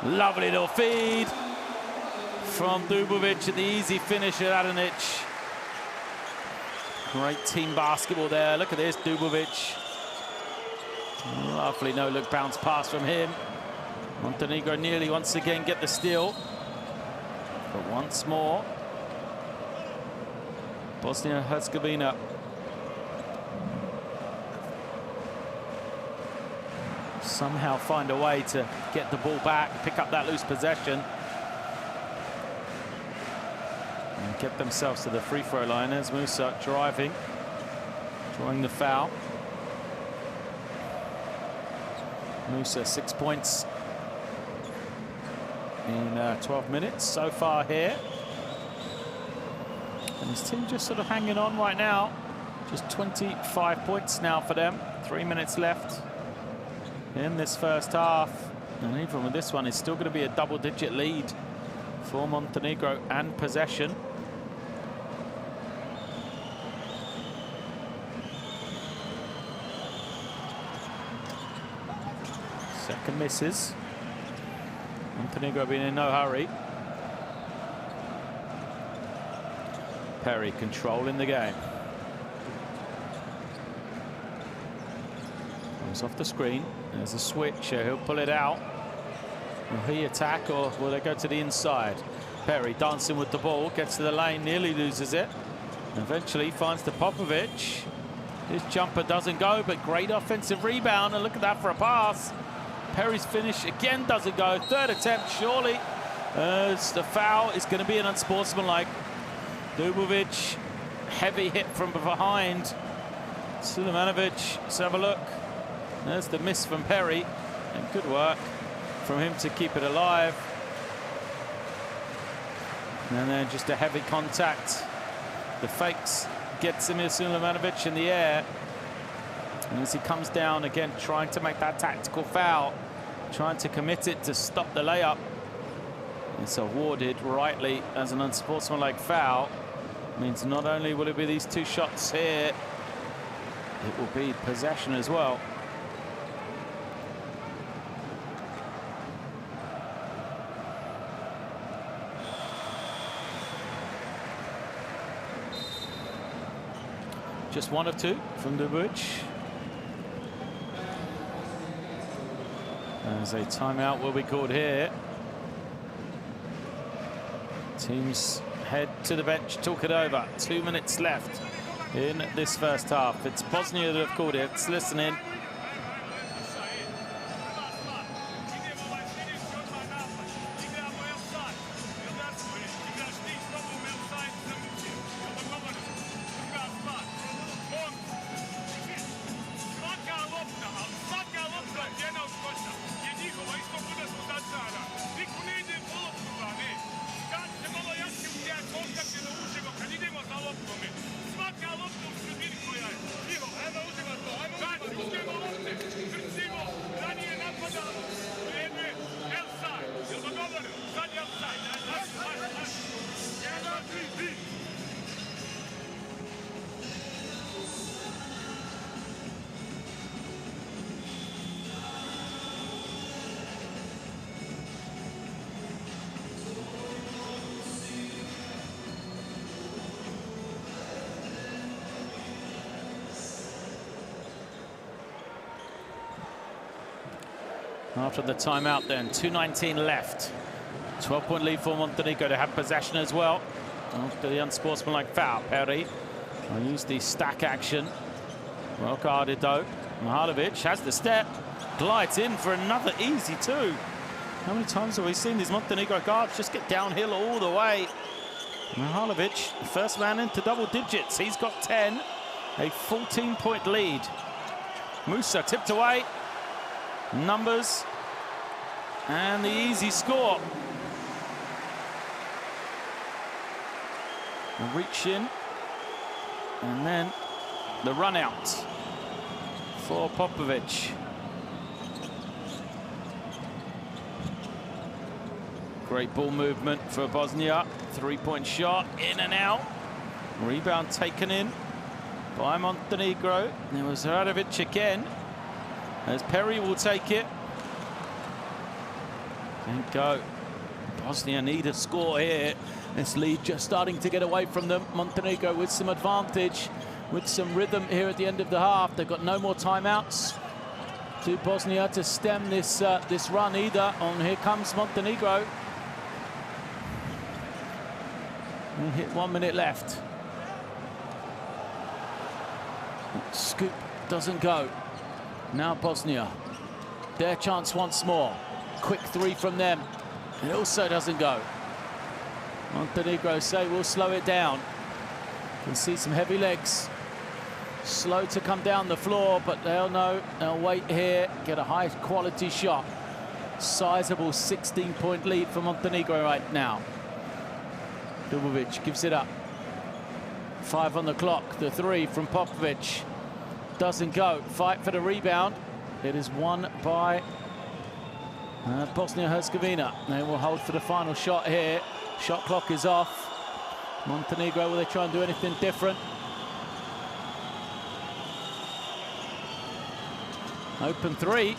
Lovely little feed from Dubovic and the easy finish at Adanic. Great team basketball there. Look at this, Dubovic. Lovely no-look bounce pass from him. Montenegro nearly once again get the steal. But once more, Bosnia and Herzegovina. Somehow find a way to get the ball back, pick up that loose possession, and get themselves to the free throw line. There's Musa drawing the foul. Musa 6 points in 12 minutes so far here. And his team just sort of hanging on right now. Just 25 points now for them. 3 minutes left in this first half. And even with this one, it's still going to be a double-digit lead for Montenegro and possession. Second misses. Montenegro being in no hurry. Perry controlling the game. Comes off the screen. There's a switch. He'll pull it out. Will he attack or will they go to the inside? Perry dancing with the ball. Gets to the lane. Nearly loses it. Eventually finds the Popovic. His jumper doesn't go, but great offensive rebound. And look at that for a pass. Perry's finish again doesn't go. Third attempt, surely. As the foul is going to be an unsportsmanlike. Dubovic, heavy hit from behind. Sulemanovic, let's have a look. There's the miss from Perry. And good work from him to keep it alive. And then just a heavy contact. The fakes gets Emir Sulemanovic in the air. And as he comes down again, trying to make that tactical foul, trying to commit it to stop the layup. It's awarded rightly as an unsportsmanlike foul. Means not only will it be these two shots here, it will be possession as well. Just one of two from Dubovic. As a timeout will be called here. Teams head to the bench, talk it over. 2 minutes left in this first half. It's Bosnia that have called it. Let's listen in. After the timeout then, 2:19 left. 12-point lead for Montenegro to have possession as well. After the unsportsmanlike foul, Perry will use the stack action. Well guarded though. Mihalovic has the step, glides in for another easy two. How many times have we seen these Montenegro guards just get downhill all the way? Mihalovic, the first man into double digits. He's got 10, a 14-point lead. Musa tipped away. Numbers and the easy score. A reach in and then the run out for Popovic. Great ball movement for Bosnia. 3-point shot in and out. Rebound taken in by Montenegro. There was Radovic again. As Perry will take it. And go. Bosnia need a score here. This lead just starting to get away from them. Montenegro with some advantage, with some rhythm here at the end of the half. They've got no more timeouts to Bosnia to stem this this run either. On here comes Montenegro. And hit 1 minute left. Scoop doesn't go. Now Bosnia. Their chance once more. Quick three from them. It also doesn't go. Montenegro say we'll slow it down. You can see some heavy legs. Slow to come down the floor, but they'll know. They'll wait here, get a high quality shot. Sizable 16-point lead for Montenegro right now. Dubovic gives it up. 5 on the clock. The three from Popovic doesn't go. Fight for the rebound. It is won by Bosnia and Herzegovina. They will hold for the final shot here. Shot clock is off. Montenegro, will they try and do anything different? Open three.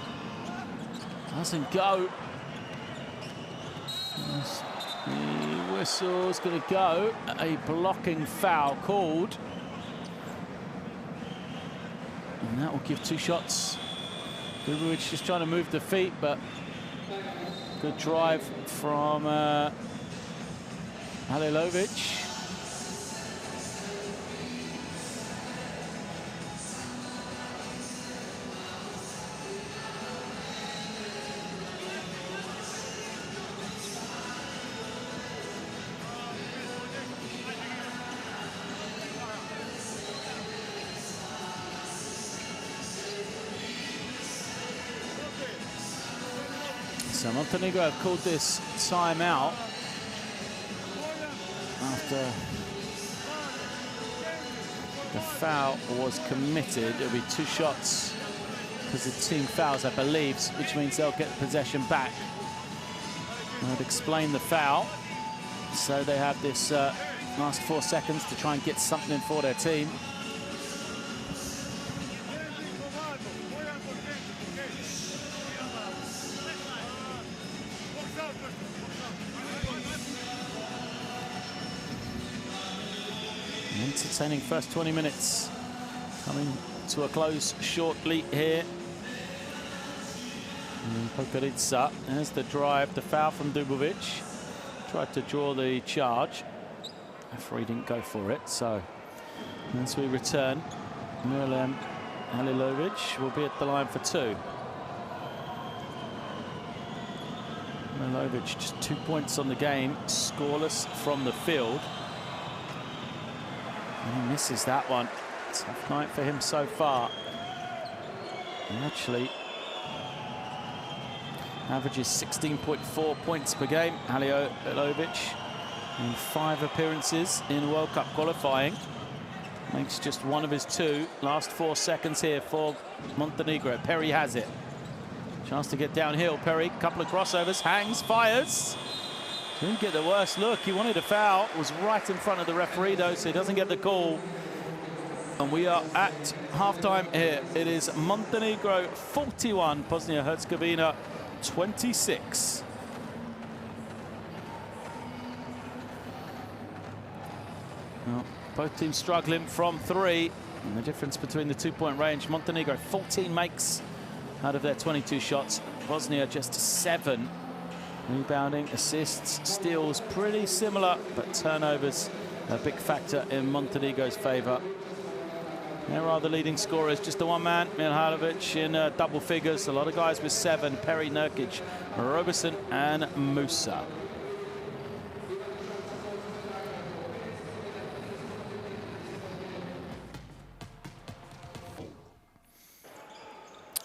Doesn't go. The whistle's going to go. A blocking foul called. And that will give 2 shots. Dubovic just trying to move the feet, but good drive from Halilovic. So Montenegro have called this timeout after the foul was committed. It'll be 2 shots because the team fouls, I believe, which means they'll get possession back. I'd explain the foul. So they have this last 4 seconds to try and get something for their team. Entertaining first 20 minutes coming to a close shortly here. Podgorica, there's the drive, the foul from Dubovic. Tried to draw the charge. Referee didn't go for it, so as we return, Miralem Halilovic will be at the line for 2. Halilovic just 2 points on the game, scoreless from the field. And he misses that one. Tough night for him so far. He actually averages 16.4 points per game, Halilovic, in 5 appearances in World Cup qualifying. Makes just 1 of his 2. Last 4 seconds here for Montenegro. Perry has it. Chance to get downhill. Perry, couple of crossovers, hangs, fires. Didn't get the worst look. He wanted a foul. Was right in front of the referee, though, so he doesn't get the call. And we are at halftime here. It is Montenegro 41, Bosnia and Herzegovina 26. Well, both teams struggling from 3. And the difference between the 2-point range, Montenegro 14 makes out of their 22 shots. Bosnia just 7. Rebounding, assists, steals, pretty similar, but turnovers a big factor in Montenegro's favour. There are the leading scorers, just the one man, Mihajlovic in double figures. A lot of guys with 7, Perry, Nurkic, Roberson and Musa.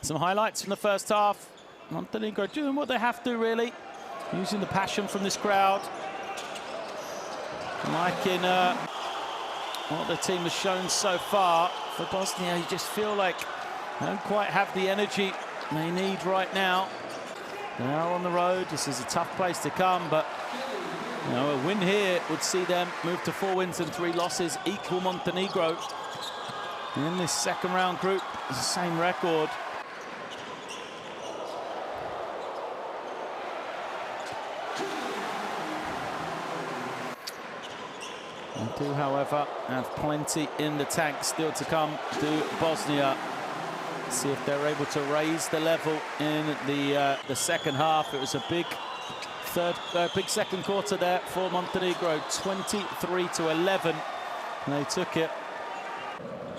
Some highlights from the first half. Montenegro doing what they have to, really. Using the passion from this crowd. Liking what the team has shown so far. For Bosnia, you just feel like they don't quite have the energy they need right now. They are on the road. This is a tough place to come, but you know, a win here would see them move to 4 wins and 3 losses, equal Montenegro in this second round group. It's the same record. They do, however, have plenty in the tank still to come to Bosnia. See if they're able to raise the level in the second half. It was a big second quarter there for Montenegro, 23-11. And they took it.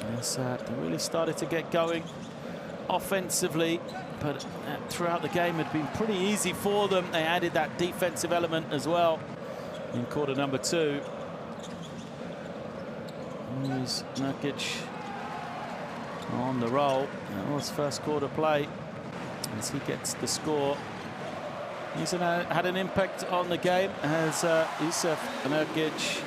Yes, they really started to get going offensively, but throughout the game it had been pretty easy for them. They added that defensive element as well in quarter number 2. Here's Nurkic on the roll. That was first quarter play as he gets the score. He's had an impact on the game as Yusuf Nurkic.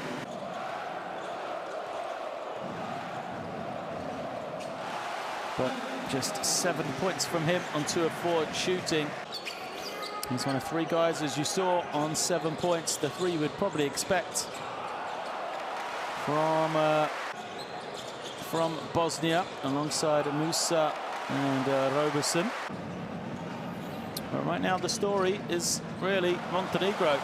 But just 7 points from him on 2 of 4 shooting. He's one of 3 guys, as you saw, on 7 points. The 3 you would probably expect from Bosnia, alongside Musa and Roberson. But right now the story is really Montenegro.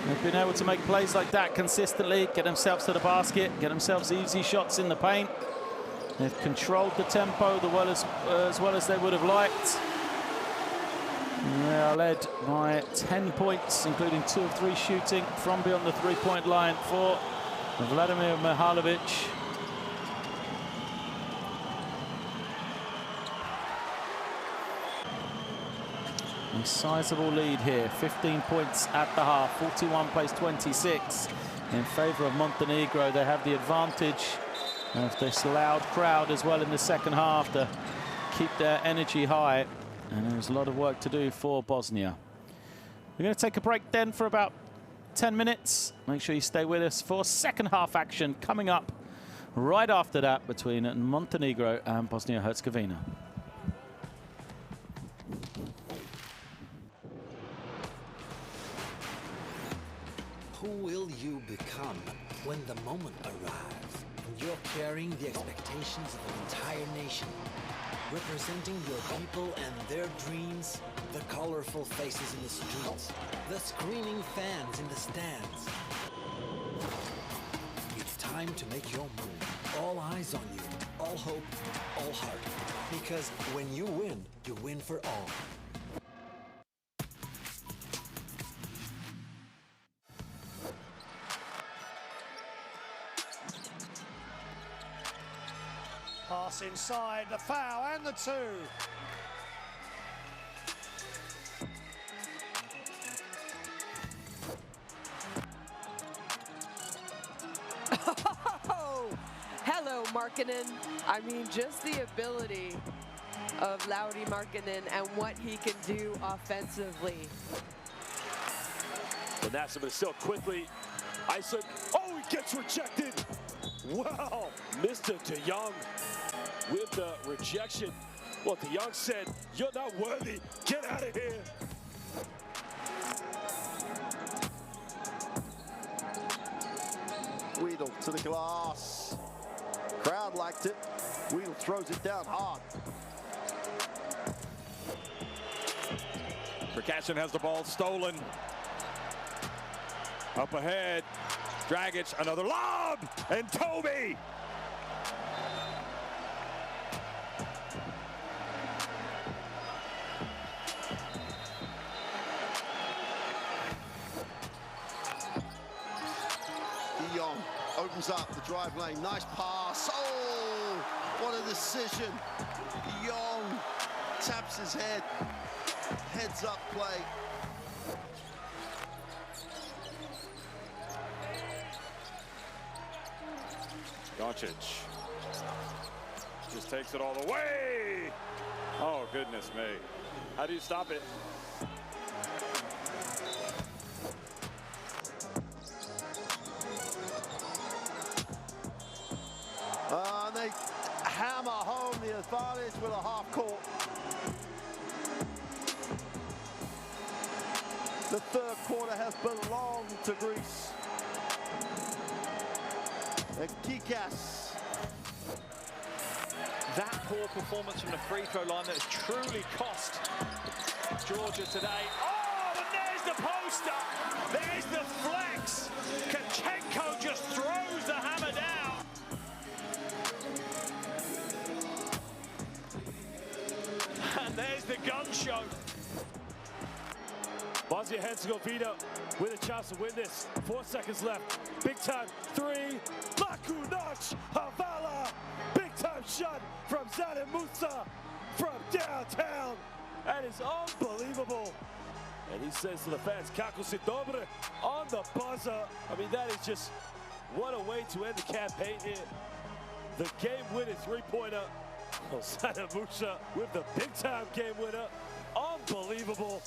They've been able to make plays like that consistently, get themselves to the basket, get themselves easy shots in the paint. They've controlled the tempo as well as they would have liked. They are led by 10 points, including 2 of 3 shooting from beyond the 3-point line for Vladimir Mihalovic. A sizable lead here, 15 points at the half, 41 plays 26 in favour of Montenegro. They have the advantage of this loud crowd as well in the second half to keep their energy high, and there's a lot of work to do for Bosnia. We're going to take a break then for about 10 minutes. Make sure you stay with us for second half action coming up right after that between Montenegro and Bosnia and Herzegovina. Who will you become when the moment arrives and you're carrying the expectations of an entire nation, representing your people and their dreams, the colorful faces in the streets, the screaming fans in the stands? It's time to make your move. All eyes on you, all hope, all heart. Because when you win for all. Pass inside, the foul and the 2. Oh, hello, Markkanen. I mean, just the ability of Lauri Markkanen and what he can do offensively. Vanessa, but still quickly. Iceland. Oh, he gets rejected. Wow, Mr. De Jong with the rejection. Well, De Jong said, "You're not worthy. Get out of here." Weedle to the glass. Crowd liked it. Weedle throws it down hard. Percussion has the ball stolen. Up ahead. Dragic, another lob, and Toby. De Jong opens up the drive lane. Nice pass. Oh, what a decision. De Jong taps his head. Heads up play. Doncic just takes it all the way. Oh, goodness me. How do you stop it? And they hammer home the advantage with a half court. The third quarter has belonged to Greece. Kikas. That poor performance from the free throw line that has truly cost Georgia today. Oh, and there's the poster. There's the flex. Kachenko just throws the hammer down. And there's the gun show. Bosnia and Herzegovina with a chance to win this. 4 seconds left. Big time 3. Makunac Havala. time shot from Zane Musa from downtown. That is unbelievable. And he says to the fans, kako si dobre, on the buzzer. I mean, that is just, what a way to end the campaign here. The game-winning three-pointer. Zane Musa with the big-time game winner. Unbelievable.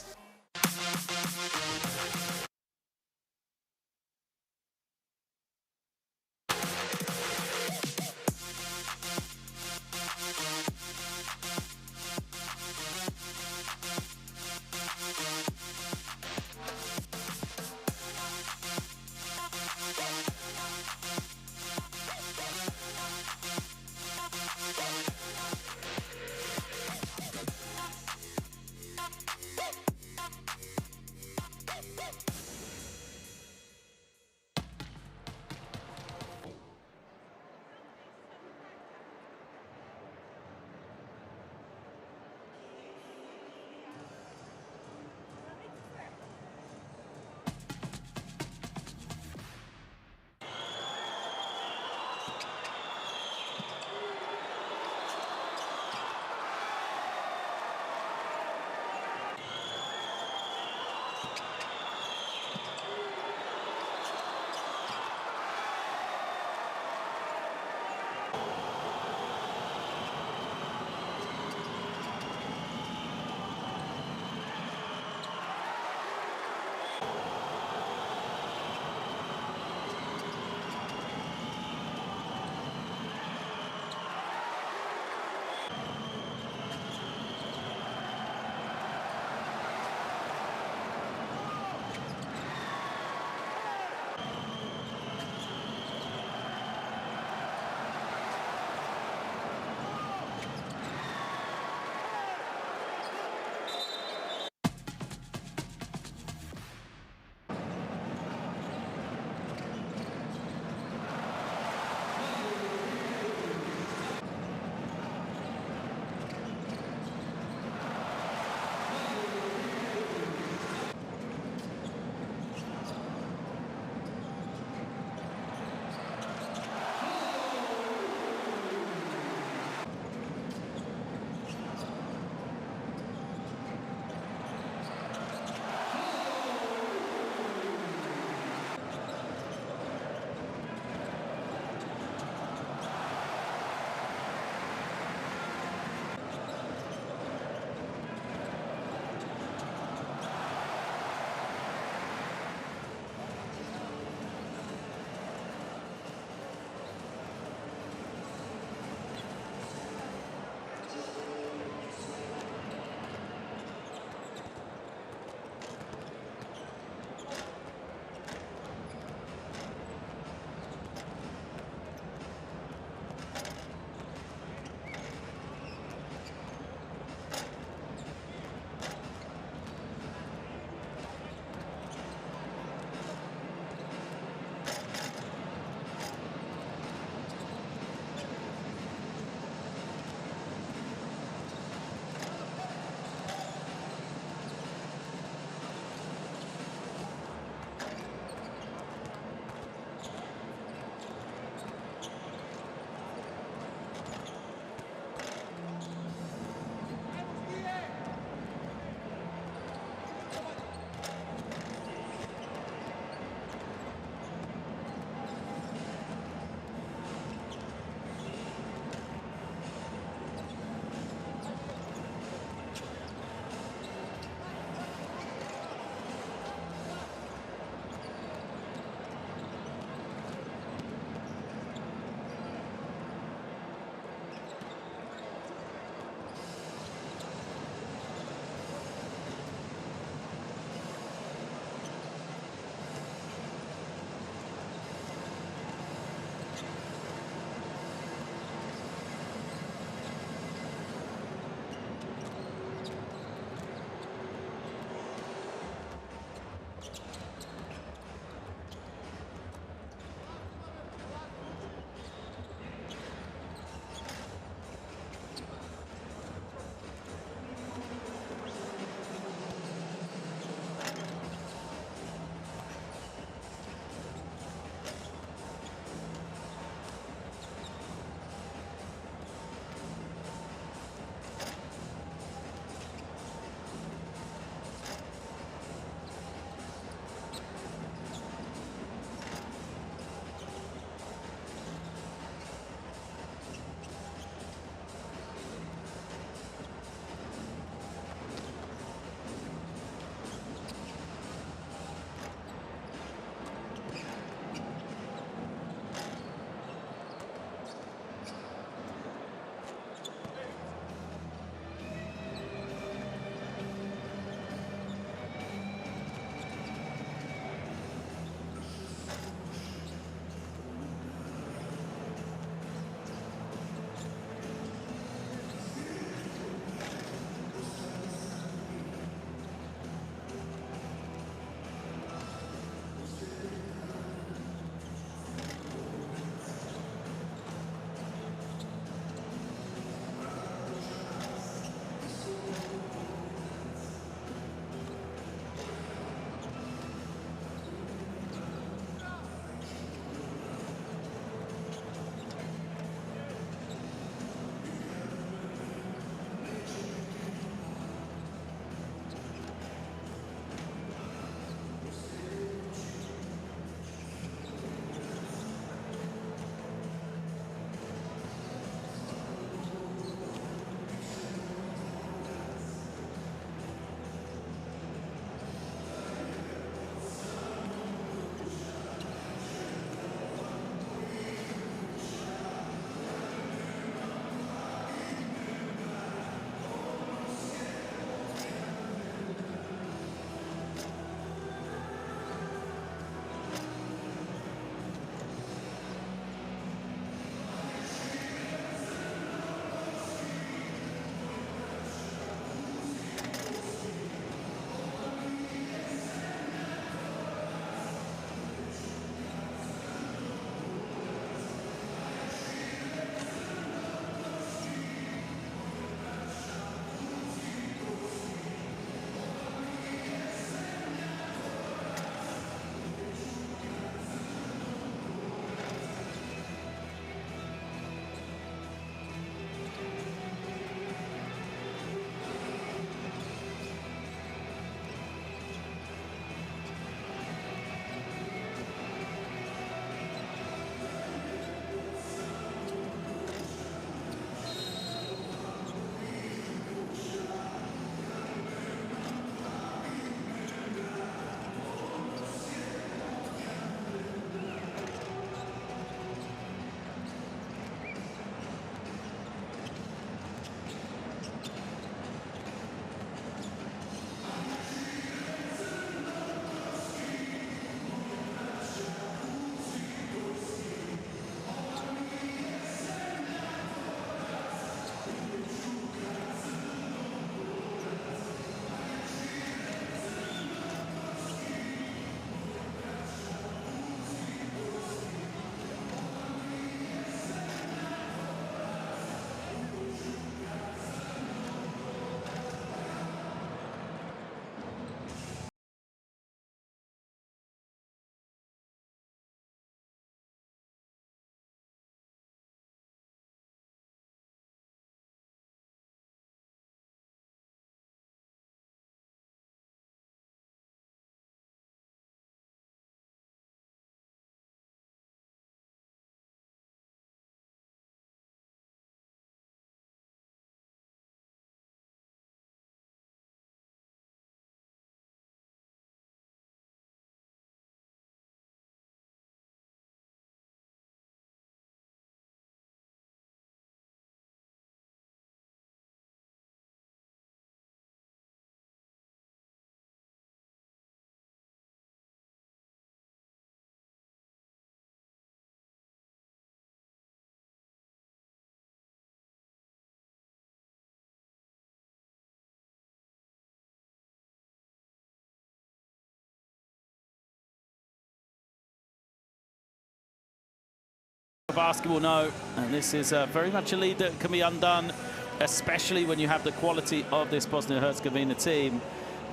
Basketball, no, and this is very much a lead that can be undone, especially when you have the quality of this Bosnia and Herzegovina team.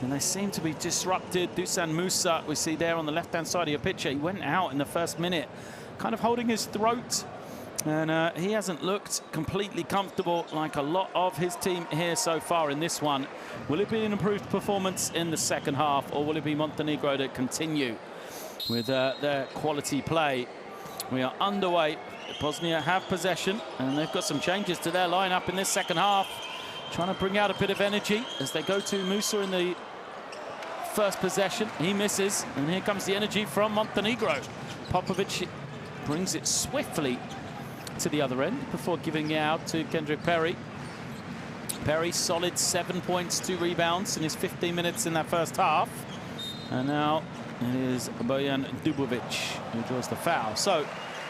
And they seem to be disrupted. Dusan Musa, we see there on the left-hand side of your picture, he went out in the first minute, kind of holding his throat, and he hasn't looked completely comfortable like a lot of his team here so far in this one. Will it be an improved performance in the second half, or will it be Montenegro that continue with their quality play? We are underway. Bosnia have possession, and they've got some changes to their lineup in this second half, trying to bring out a bit of energy as they go to Musa in the first possession. He misses, and here comes the energy from Montenegro. Popovic brings it swiftly to the other end before giving it out to Kendrick Perry. Perry, solid 7 points, 2 rebounds in his 15 minutes in that first half. And now it is Bojan Dubovic who draws the foul. So,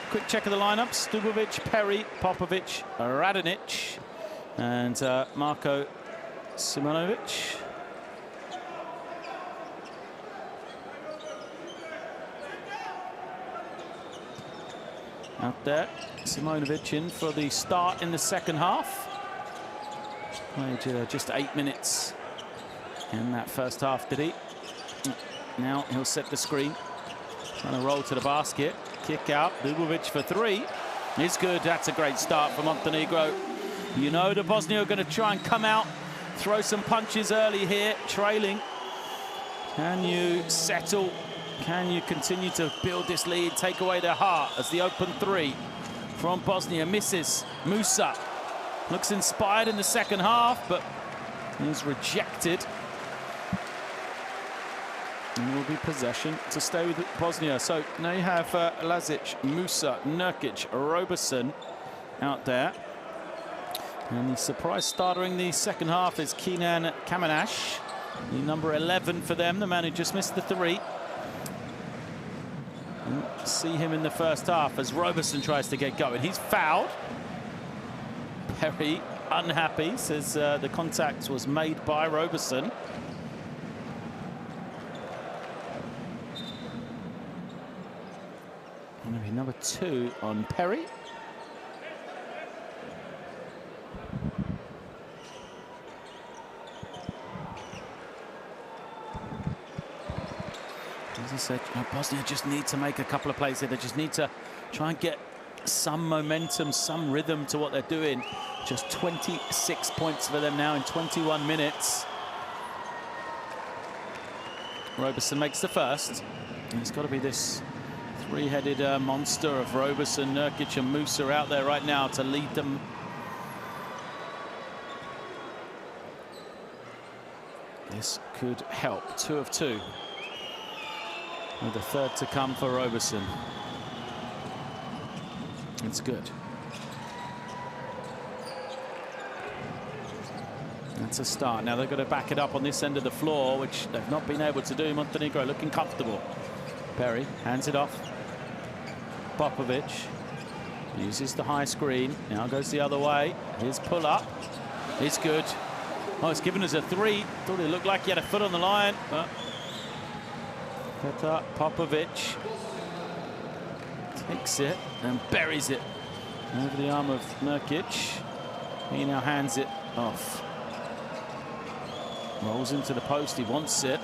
quick check of the lineups. Dubovic, Perry, Popovic, Radonic, and Marko Simonovic. Out there, Simonovic in for the start in the second half. Played just 8 minutes in that first half, did he? Now he'll set the screen. Trying to roll to the basket. Kick out. Dubovic for 3. It's good. That's a great start for Montenegro. You know the Bosnia are going to try and come out, throw some punches early here, trailing. Can you settle? Can you continue to build this lead, take away their heart as the open 3 from Bosnia misses. Musa looks inspired in the second half, but he's rejected. And will be possession to stay with Bosnia. So now you have Lazic, Musa, Nurkic, Roberson out there. And the surprise starter in the second half is Kenan Kamanash, the number 11 for them, the man who just missed the 3. And see him in the first half as Roberson tries to get going. He's fouled. Perry unhappy, says the contact was made by Roberson. Maybe number 2 on Perry. As I said, Bosnia just need to make a couple of plays here. They just need to try and get some momentum, some rhythm to what they're doing. Just 26 points for them now in 21 minutes. Roberson makes the first. And it's got to be this 3-headed monster of Roberson, Nurkic and Musa out there right now to lead them. This could help. 2 of 2. With the third to come for Roberson. It's good. That's a start. Now they've got to back it up on this end of the floor, which they've not been able to do. Montenegro looking comfortable. Perry hands it off. Popovic uses the high screen. Now goes the other way. His pull-up is good. Oh, it's given us a 3. Thought it looked like he had a foot on the line. Petar Popovic takes it and buries it over the arm of Nurkic. He now hands it off. Rolls into the post. He wants it.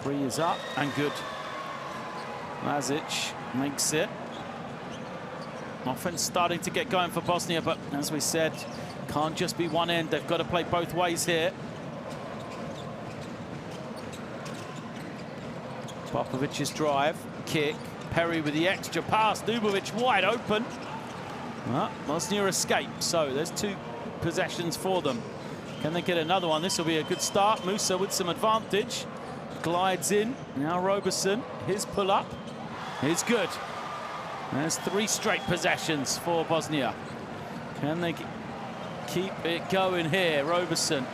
3 is up and good. Lazic makes it. Offense starting to get going for Bosnia, but as we said, can't just be one end. They've got to play both ways here. Popovic's drive, kick. Perry with the extra pass. Dubovic wide open. Well, Bosnia escape. So there's 2 possessions for them. Can they get another one? This will be a good start. Musa with some advantage. Glides in. Now Roberson. His pull-up is good. There's 3 straight possessions for Bosnia. Can they keep it going here? Roberson.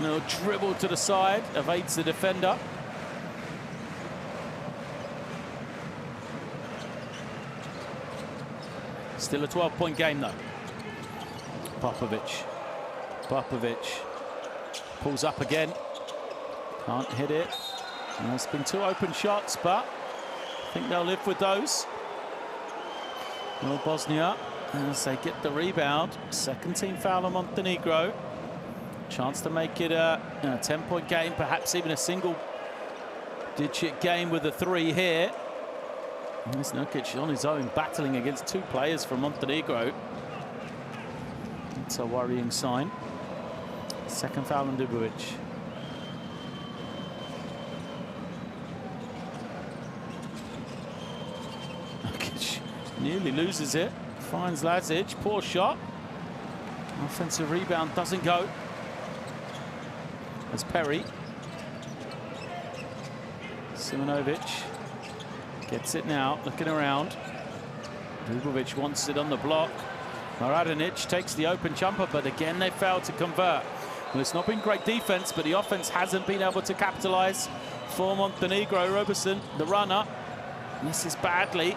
No dribble to the side. Evades the defender. Still a 12-point game, though. Popovic. Popovic pulls up again. Can't hit it. And there's been 2 open shots, but I think they'll live with those. Well, Bosnia, as they get the rebound, second team foul on Montenegro. Chance to make it a 10-point game, perhaps even a single-digit game with a 3 here. And this Nurkic on his own, battling against 2 players from Montenegro. It's a worrying sign. Second foul on Dubovic. Nurkic nearly loses it. Finds Lazic, poor shot. Offensive rebound doesn't go. As Perry. Simonovic gets it now, looking around. Dubovic wants it on the block. Maradonic takes the open jumper, but again they failed to convert. Well, it's not been great defense, but the offense hasn't been able to capitalize for Montenegro. Roberson, the runner, misses badly.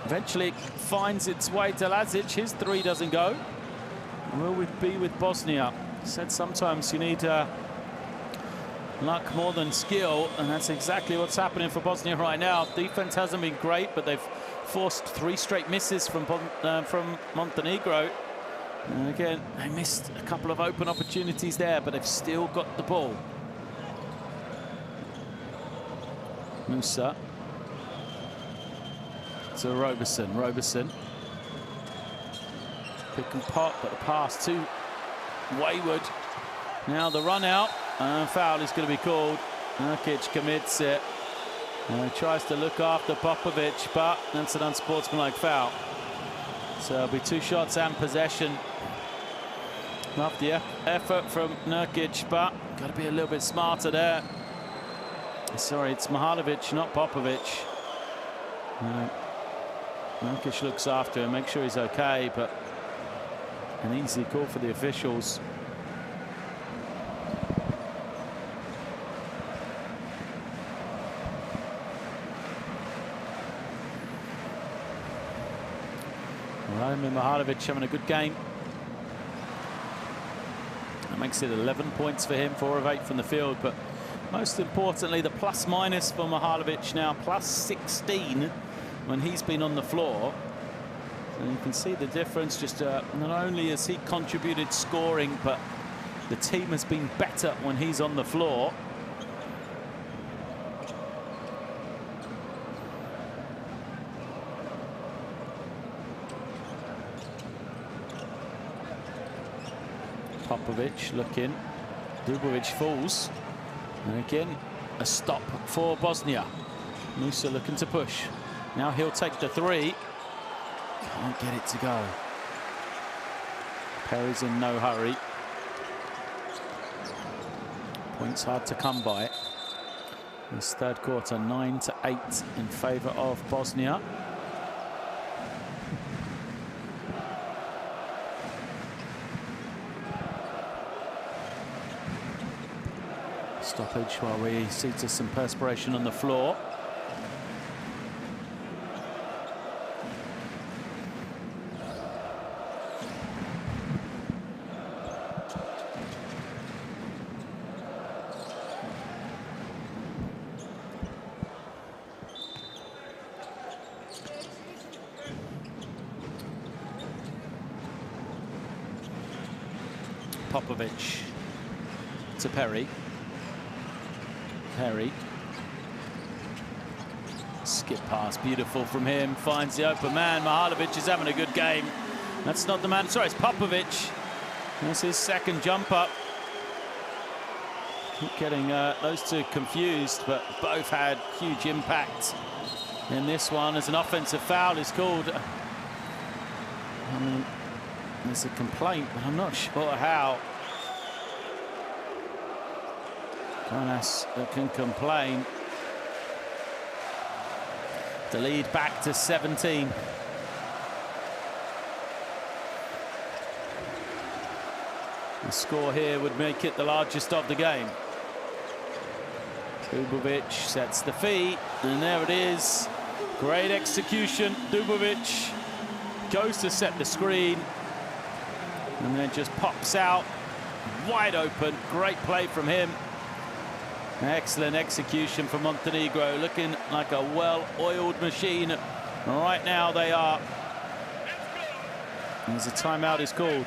Eventually it finds its way to Lazic. His 3 doesn't go. Will we be with Bosnia? Said sometimes you need luck more than skill, and that's exactly what's happening for Bosnia right now. Defense hasn't been great, but they've forced 3 straight misses from Montenegro. And again, they missed a couple of open opportunities there, but they've still got the ball. Musa to Roberson. Roberson. Pick and pop, but the pass too wayward. Now the run out. Foul is going to be called. Nurkic commits it. Tries to look after Popovic, but that's an unsportsmanlike foul. So it'll be 2 shots and possession. Love the effort from Nurkic, but got to be a little bit smarter there. Sorry, it's Mihalovic, not Popovic. Nurkic looks after him, make sure he's okay, but an easy call for the officials. Mihalovic having a good game. That makes it 11 points for him, 4 of 8 from the field. But most importantly, the plus-minus for Mihalovic now, plus 16 when he's been on the floor. And you can see the difference. Just not only has he contributed scoring, but the team has been better when he's on the floor. Popovic looking. Dubovic falls. And again, a stop for Bosnia. Musa looking to push. Now he'll take the 3. Can't get it to go. Perry's in no hurry. Points hard to come by. This third quarter, 9-8 in favour of Bosnia. Stoppage while we see to some perspiration on the floor. Popovic to Perry. Perry. Skip pass, beautiful from him. Finds the open man. Mihalovic is having a good game. That's not the man. Sorry, it's Popovic. That's his second jump up. Keep getting those 2 confused, but both had huge impact in this one as an offensive foul is called. I mean, there's a complaint, but I'm not sure how. Jonas can complain. The lead back to 17. The score here would make it the largest of the game. Dubovic sets the feet, and there it is. Great execution. Dubovic goes to set the screen, and then just pops out wide open. Great play from him. Excellent execution from Montenegro, looking like a well-oiled machine. Right now they are As a timeout is called.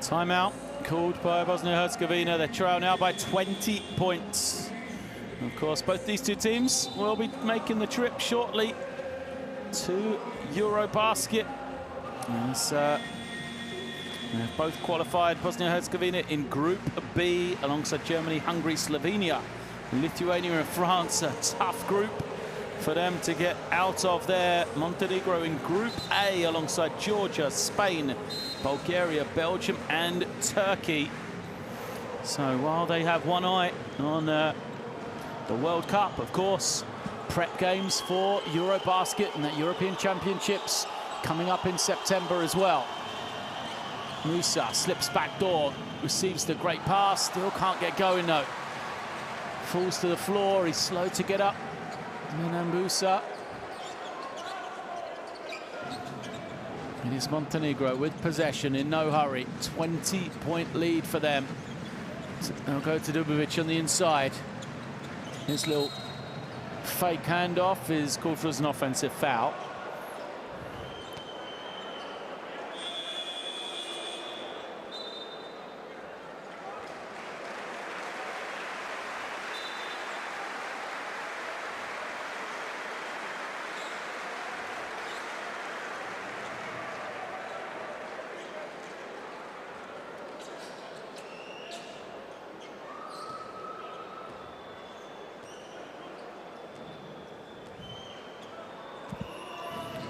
Timeout called by Bosnia and Herzegovina. They trail now by 20 points. Of course, both these two teams will be making the trip shortly to Eurobasket. As they've both qualified, Bosnia and Herzegovina in Group B alongside Germany, Hungary, Slovenia, Lithuania and France. A tough group for them to get out of there. Montenegro in Group A alongside Georgia, Spain, Bulgaria, Belgium and Turkey. So while they have one eye on the World Cup, of course, prep games for Eurobasket and the European Championships coming up in September as well. Musa slips back door, receives the great pass, still can't get going though. Falls to the floor, he's slow to get up. Musa. It is Montenegro with possession in no hurry. 20-point lead for them. They'll go to Dubovic on the inside. His little fake handoff is called for as an offensive foul.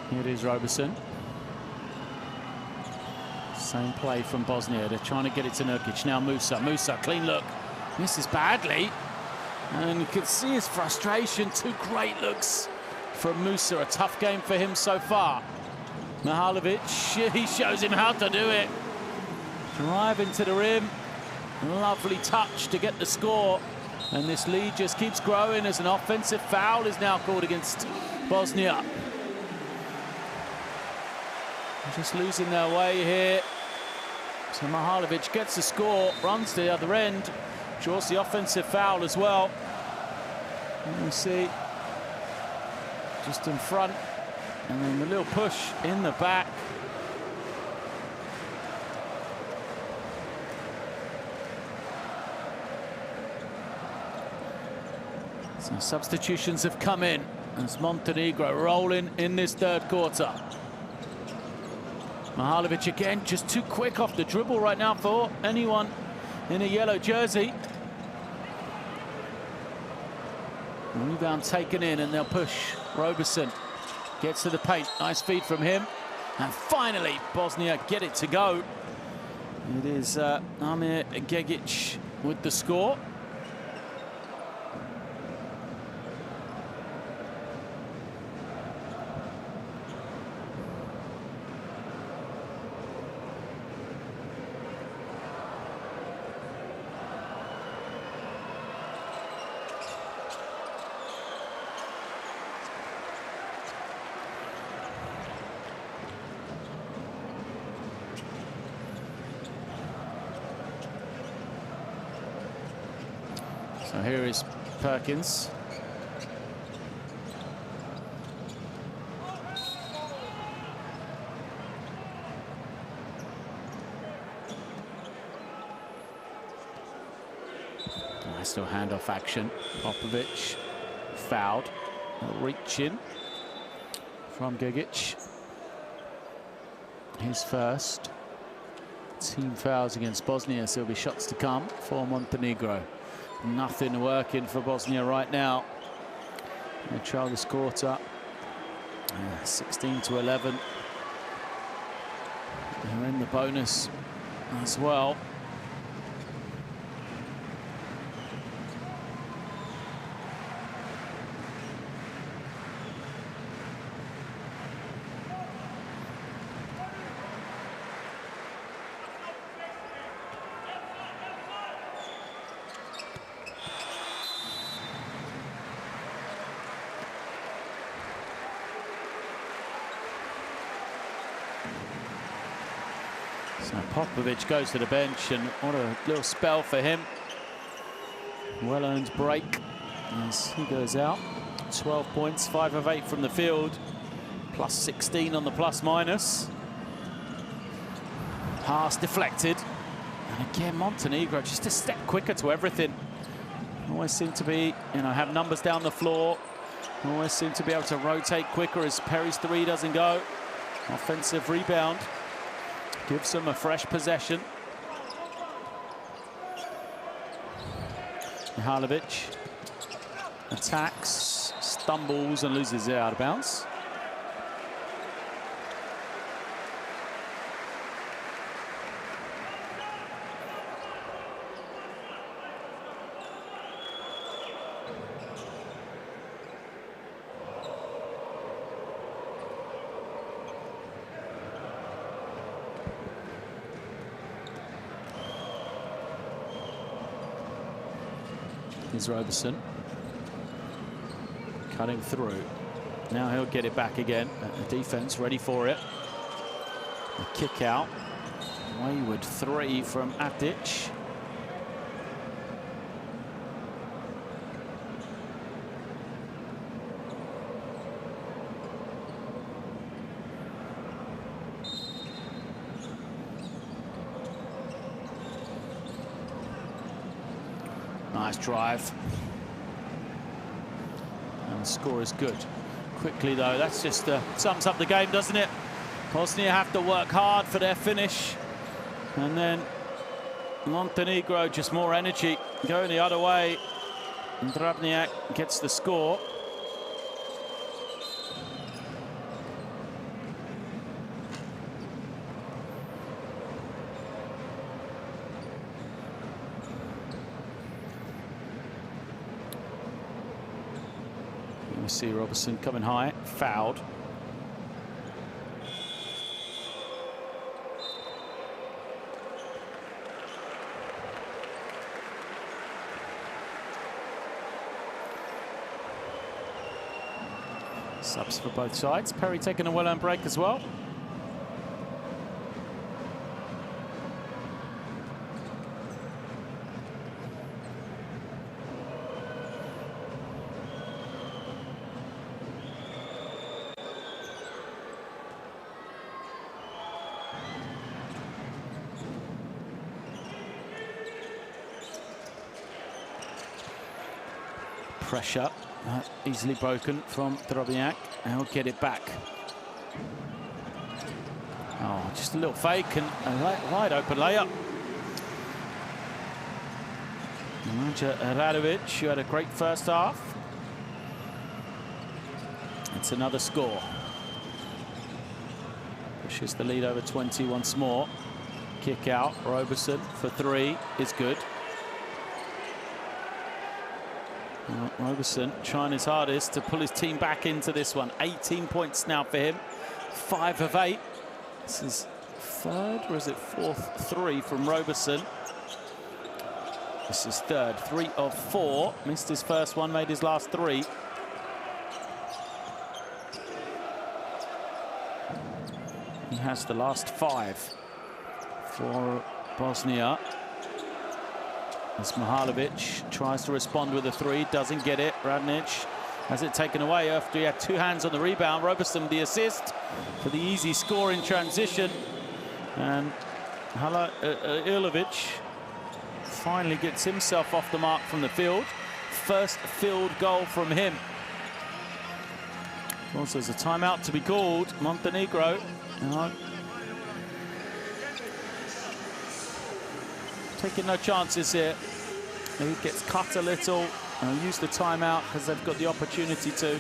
Here it is Roberson. Same play from Bosnia. They're trying to get it to Nurkic. Now Musa, clean look. Misses badly. And you can see his frustration. Two great looks from Musa. A tough game for him so far. Mihalovic, he shows him how to do it. Drive into the rim. Lovely touch to get the score. And this lead just keeps growing as an offensive foul is now called against Bosnia. Just losing their way here. So Mihalovic gets the score, runs to the other end, draws the offensive foul as well. And we see just in front, and then the little push in the back. So substitutions have come in as Montenegro rolling in this third quarter. Mihalovic again, just too quick off the dribble right now for anyone in a yellow jersey. Rebound taken in and they'll push. Roberson gets to the paint. Nice feed from him. And finally, Bosnia get it to go. It is Amir Gegic with the score. So here is Perkins. Nice little handoff action. Popovic fouled. Reach in from Gigic. His first. Team fouls against Bosnia, so there'll be shots to come for Montenegro. Nothing working for Bosnia right now. They trail this quarter 16-11. They're in the bonus as well. So Popovic goes to the bench, and what a little spell for him. Well-earned break as he goes out. 12 points, 5 of 8 from the field, plus 16 on the plus-minus. Pass deflected. And again, Montenegro just a step quicker to everything. Always seem to be, have numbers down the floor. Always seem to be able to rotate quicker as Perry's three doesn't go. Offensive rebound. Gives them a fresh possession. Mihalovic attacks, stumbles and loses it out of bounds. Here's Roberson. Cutting through. Now he'll get it back again. The defense ready for it. A kick out. Wayward three from Adic. Nice drive. And the score is good. Quickly though, that's just sums up the game, doesn't it? Bosnia have to work hard for their finish. And then Montenegro just more energy going the other way. And Drobnjak gets the score. We see Robertson coming high, fouled. Subs for both sides. Perry taking a well-earned break as well. Pressure easily broken from Drobnjak, and he'll get it back. Oh, just a little fake and a wide open layup. Radovic, who had a great first half. It's another score. Pushes the lead over 20 once more. Kick out, Roberson for three is good. Roberson trying his hardest to pull his team back into this one. 18 points now for him. 5 of 8. This is third, or is it fourth? 3 from Roberson. This is third. 3 of 4. Missed his first one, made his last 3. He has the last 5 for Bosnia. As Mihalovic tries to respond with a 3, doesn't get it. Radnic has it taken away after he had 2 hands on the rebound. Roberson the assist for the easy score in transition. And Ilovic finally gets himself off the mark from the field. First field goal from him. Also, there's a timeout to be called. Montenegro. Taking no chances here. He gets cut a little. And use the timeout because they've got the opportunity to.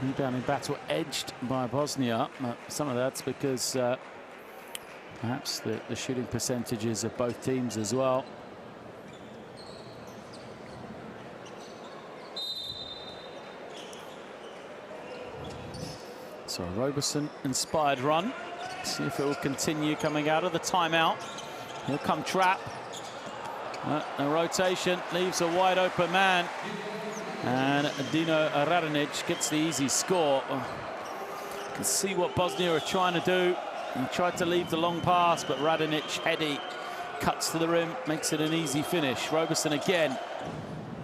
Rebounding battle edged by Bosnia. Some of that's because perhaps the shooting percentages of both teams as well. So a Roberson-inspired run. See if it will continue coming out of the timeout. Here come Trap. A rotation leaves a wide open man. And Dino Radonic gets the easy score. You can see what Bosnia are trying to do. He tried to leave the long pass, but Radonic, heady, cuts to the rim, makes it an easy finish. Roberson again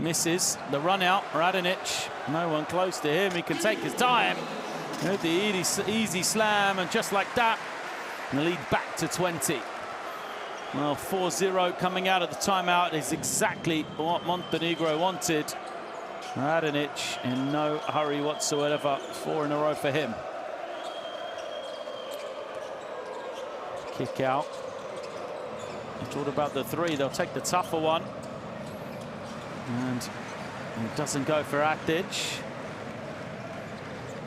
misses the run out. Radonic, no one close to him. He can take his time. With the easy slam, and just like that, the lead back to 20. Well, 4-0 coming out of the timeout is exactly what Montenegro wanted. Radonic in no hurry whatsoever. 4 in a row for him. Kick out. I thought about the 3. They'll take the tougher one. And it doesn't go for Atic.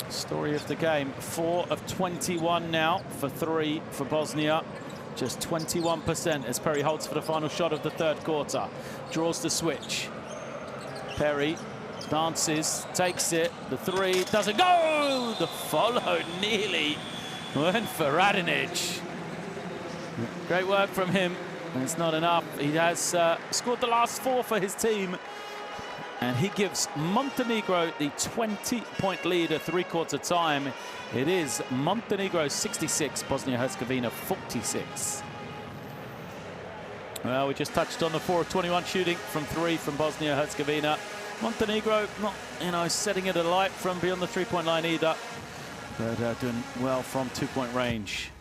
Story of the game. 4 of 21 now for 3 for Bosnia. Just 21% as Perry holds for the final shot of the third quarter. Draws the switch. Perry dances, takes it. The 3 doesn't go. The follow nearly went for Radonic. Great work from him. It's not enough. He has scored the last 4 for his team. And he gives Montenegro the 20-point lead at three-quarter time. It is Montenegro 66, Bosnia and Herzegovina 46. Well, we just touched on the 4 of 21 shooting from 3 from Bosnia and Herzegovina. Montenegro not, setting it alight from beyond the three-point line either, but doing well from two-point range.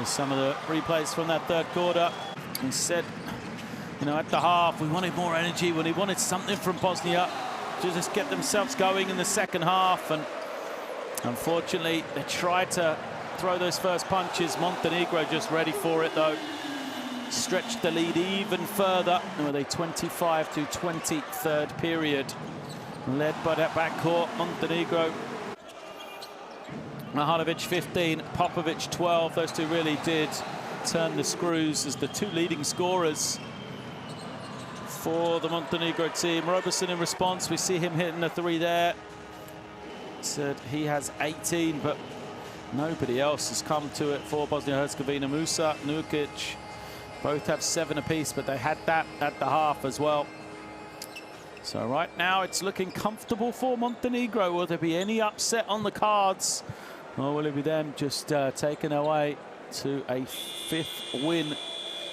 Some of the replays from that third quarter. He said, at the half, we wanted more energy, we wanted something from Bosnia to just get themselves going in the second half. And unfortunately, they tried to throw those first punches. Montenegro just ready for it, though. Stretched the lead even further with a 25-20 third period. Led by that backcourt, Montenegro. Mahalovic 15, Popovic 12. Those two really did turn the screws as the two leading scorers for the Montenegro team. Roberson in response, we see him hitting the 3 there. Said he has 18, but nobody else has come to it for Bosnia-Herzegovina. Musa, Nukic, both have 7 apiece, but they had that at the half as well. So right now it's looking comfortable for Montenegro. Will there be any upset on the cards? Or will it be them just taken away to a 5th win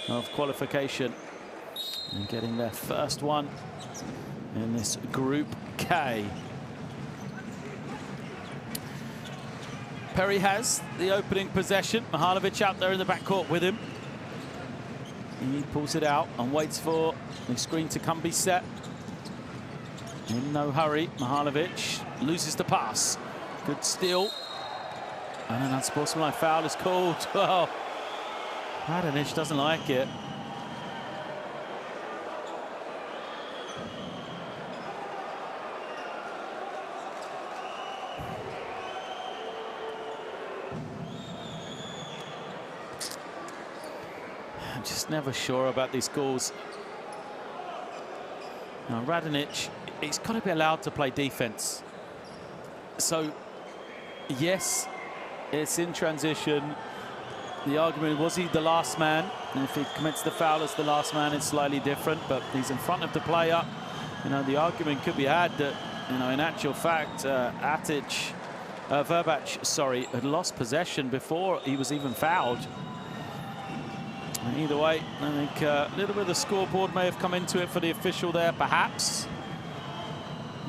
of qualification and getting their first one in this Group K? Perry has the opening possession. Mahalovic out there in the backcourt with him. He pulls it out and waits for the screen to come be set. In no hurry, Mahalovic loses the pass. Good steal. And an unsportsmanlike foul is called. Well, Radonic doesn't like it. I'm just never sure about these calls. Now, Radonic, he's got to be allowed to play defense. So, yes, it's in transition. The argument, was he the last man? And if he commits the foul as the last man, it's slightly different, but he's in front of the player. The argument could be had that, in actual fact, Verbac, had lost possession before he was even fouled. And either way, I think a little bit of the scoreboard may have come into it for the official there, perhaps.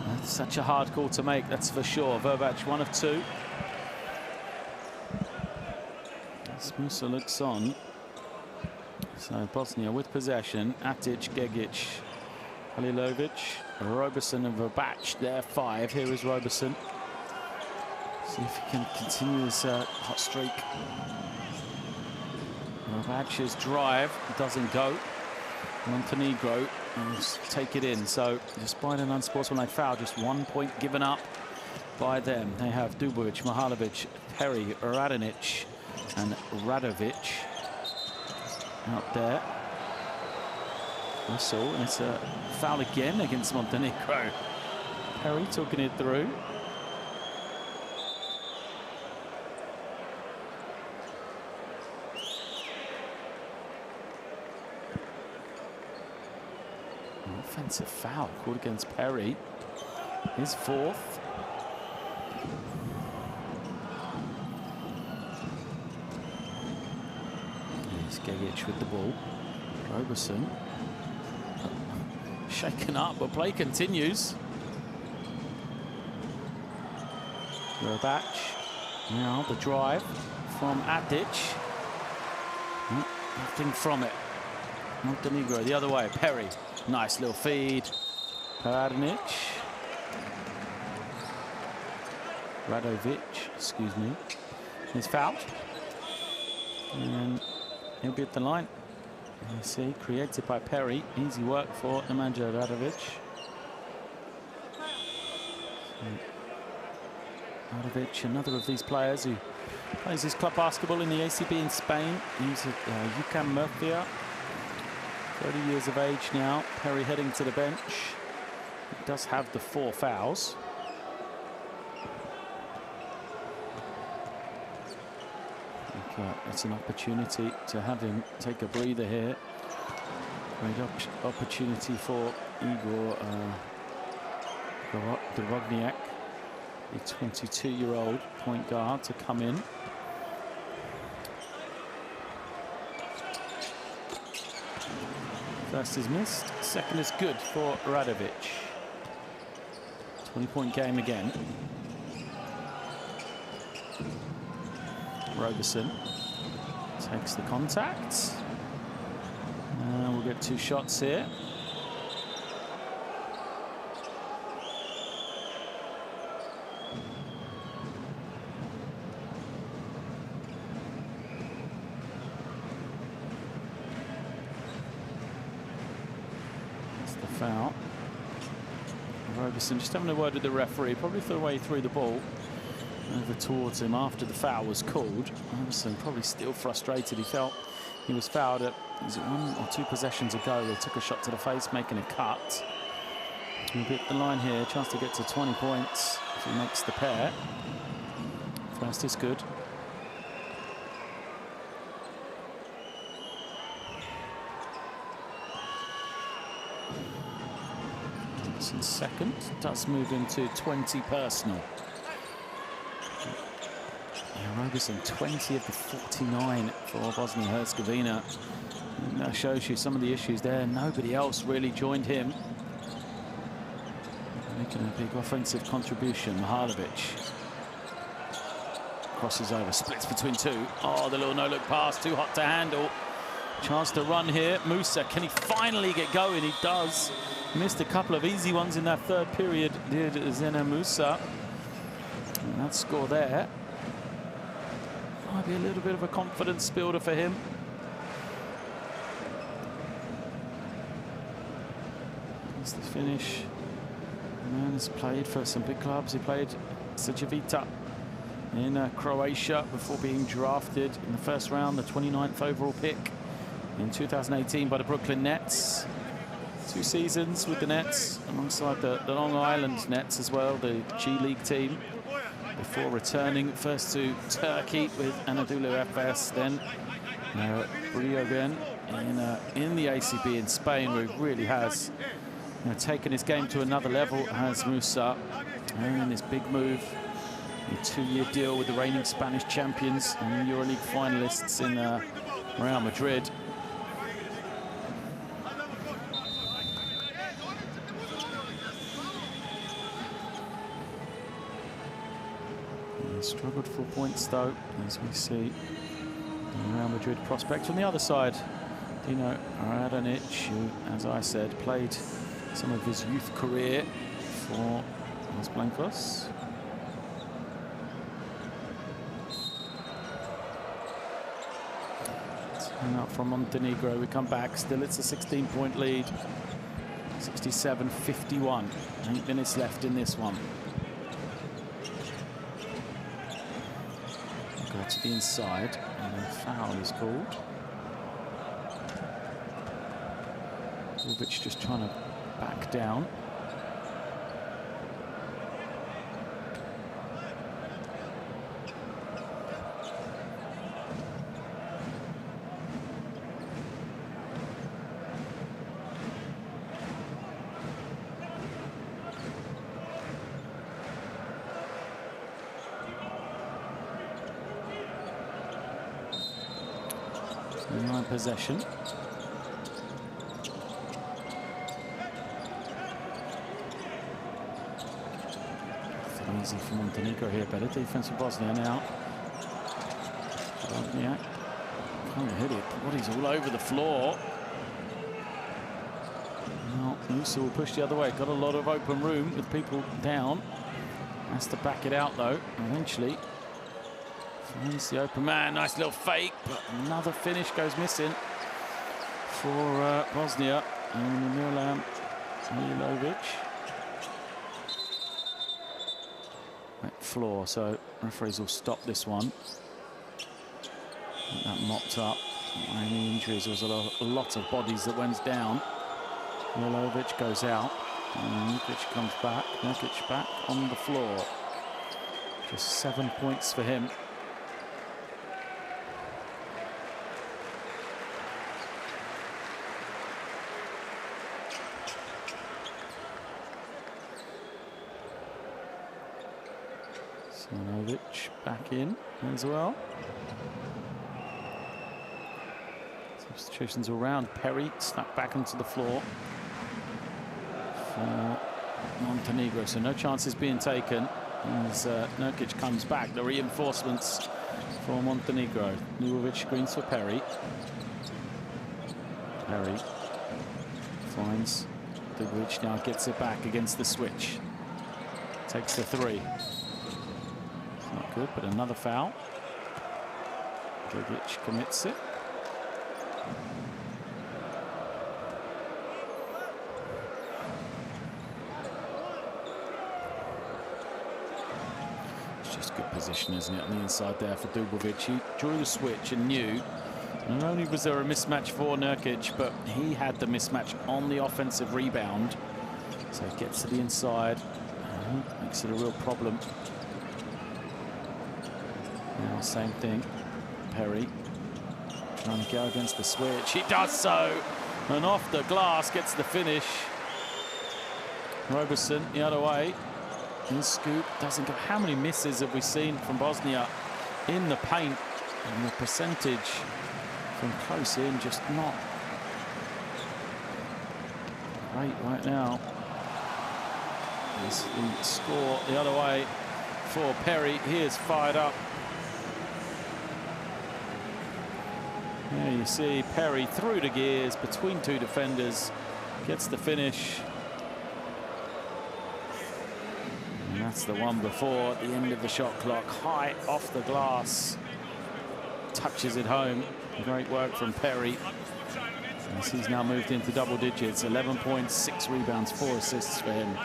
That's such a hard call to make, that's for sure. Verbac, 1 of 2. Musa looks on. So Bosnia with possession. Atic, Gegic, Halilovic, Roberson and Verbac. They're 5. Here is Roberson. See if he can continue his hot streak. Verbac's drive doesn't go. Montenegro will take it in. So despite an unsportsmanlike foul, just 1 point given up by them. They have Dubovic, Mihalovic, Perry, Radonic and Radovic out there. Whistle, and it's a foul again against Montenegro. Perry talking it through. An offensive foul called against Perry. His 4th. Here's Gegic with the ball. Roberson. Shaken up, but play continues. Verbac. Now the drive from Atic. Nothing from it. Montenegro the other way. Perry. Nice little feed. Radonic. Radovic, excuse me. He's fouled. And he'll be at the line. You see, created by Perry. Easy work for Nemanja Radovic. Radovic, another of these players who plays his club basketball in the ACB in Spain. He's at UCAM Murcia. 30 years of age now. Perry heading to the bench. He does have the 4 fouls. It's an opportunity to have him take a breather here. Great opportunity for Igor Dorogniak, the 22-year-old point guard, to come in. First is missed, second is good for Radovic. 20-point game again. Roberson takes the contact. We'll get 2 shots here. That's the foul. Roberson just having a word with the referee, probably the way through the ball. Over towards him after the foul was called. Roberson probably still frustrated. He felt he was fouled at, was it 1 or 2 possessions ago? They took a shot to the face, making a cut. He'll be at the line here, chance to get to 20 points if he makes the pair. First is good. Roberson second, does move into 20 personal. Roberson 20 of the 49 for Bosnia and Herzegovina. And that shows you some of the issues there. Nobody else really joined him. Making a big offensive contribution. Mihalovic crosses over, splits between 2. Oh, the little no-look pass, too hot to handle. Chance to run here. Musa, can he finally get going? He does. Missed a couple of easy ones in that 3rd period, did Zena Musa. And that score there might be a little bit of a confidence builder for him. That's the finish. Man has played for some big clubs. He played Crvena in Croatia before being drafted in the 1st round, the 29th overall pick in 2018 by the Brooklyn Nets. 2 seasons with the Nets alongside the Long Island Nets as well, the G League team, before returning first to Turkey with Anadolu Efes, then Rio again in the ACB in Spain, where he really has taken his game to another level, has Musa. And this big move, a 2-year deal with the reigning Spanish champions and EuroLeague finalists in Real Madrid. Struggled for points though, as we see the Real Madrid prospect. On the other side, Dino Radonic, who, as I said, played some of his youth career for Los Blancos. And up from Montenegro, we come back. Still, it's a 16-point lead. 67-51. 8 minutes left in this one. Go to the inside, and a foul is called. Vujovic just trying to back down. Possession. Easy for Montenegro here. Better defense for Bosnia now. Bosnia can't hit it. Body's all over the floor. Now Musa will push the other way. Got a lot of open room with people down. Has to back it out though. Eventually finds the open man. Nice little fake, but another finish goes missing for Bosnia. And Milan Milovic. Floor, so referees will stop this one. That mopped up. Any injuries? There was a lot of bodies that went down. Milovic goes out. And Nurkic comes back. Nurkic back on the floor. Just 7 points for him. Simonovic back in as well. Substitutions around. Perry snapped back onto the floor for Montenegro. So no chances being taken as Nurkic comes back. The reinforcements for Montenegro. Vujovic screens for Perry. Perry finds Vujovic, now gets it back against the switch. Takes the three. Not good, but another foul. Vujovic commits it. It's just good position, isn't it, on the inside there for Vujovic. He drew the switch and knew. Not only was there a mismatch for Nurkic, but he had the mismatch on the offensive rebound. So he gets to the inside. Makes it a real problem. Now, same thing. Perry trying to go against the switch. He does so. And off the glass gets the finish. Roberson the other way. His scoop doesn't go. How many misses have we seen from Bosnia in the paint? And the percentage from close in just not great right now. There's the score the other way for Perry. He is fired up. There you see Perry through the gears between two defenders, gets the finish. And that's the one before the end of the shot clock. High off the glass, touches it home. Great work from Perry. As he's now moved into double digits. 11 points, 6 rebounds, 4 assists for him.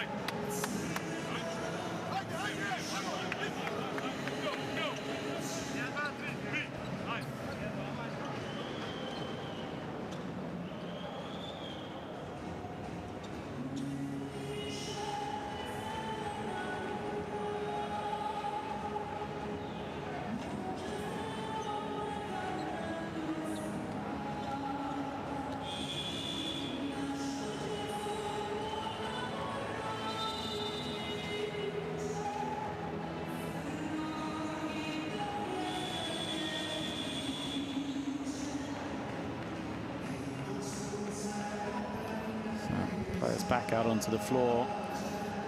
Players back out onto the floor.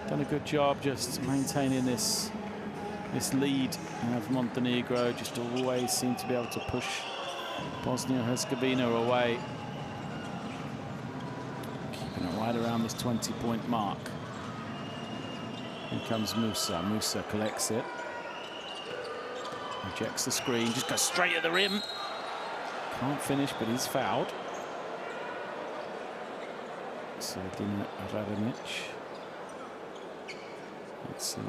Done a good job just maintaining this lead of Montenegro. Just always seem to be able to push Bosnia and Herzegovina away. around this 20-point mark. Here comes Musa. Musa collects it. Rejects the screen, just goes straight at the rim. Can't finish, but he's fouled. Serdina Radonic. Let's see.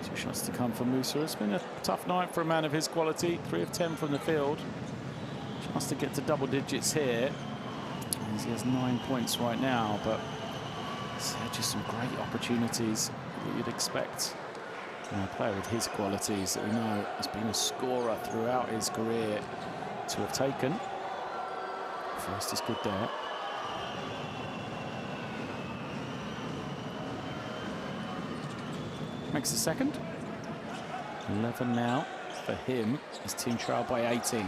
Two shots to come for Musa. It's been a tough night for a man of his quality. 3 of 10 from the field. Chance to get to double digits here. He has 9 points right now, but he's had just some great opportunities that you'd expect a player with his qualities that we know has been a scorer throughout his career to have taken. First is good there. Makes the second. 11 now for him. His team trailed by 18.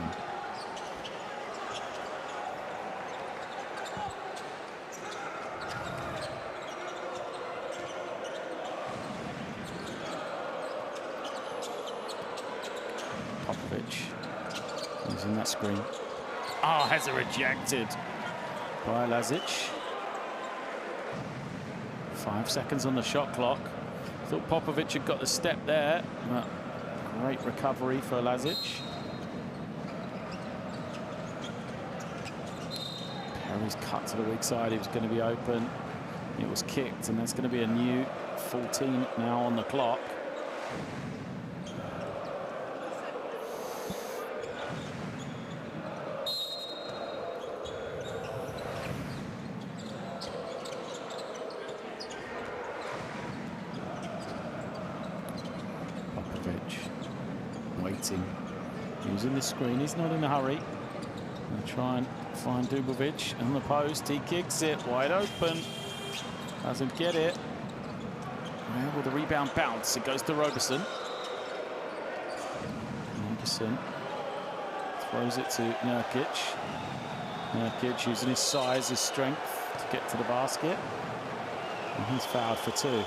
Using that screen. Oh, has it rejected by Lazic. 5 seconds on the shot clock. Thought Popovic had got the step there, but great recovery for Lazic. Perry's cut to the weak side. He was going to be open. It was kicked, and there's going to be a new 14 now on the clock. Waiting, using the screen. He's not in a hurry. Gonna try and find Dubovic on the post. He kicks it wide open. Doesn't get it. Where will the rebound bounce? It goes to Roberson. Roberson throws it to Nurkic. Nurkic using his size, his strength to get to the basket. And he's fouled for 2.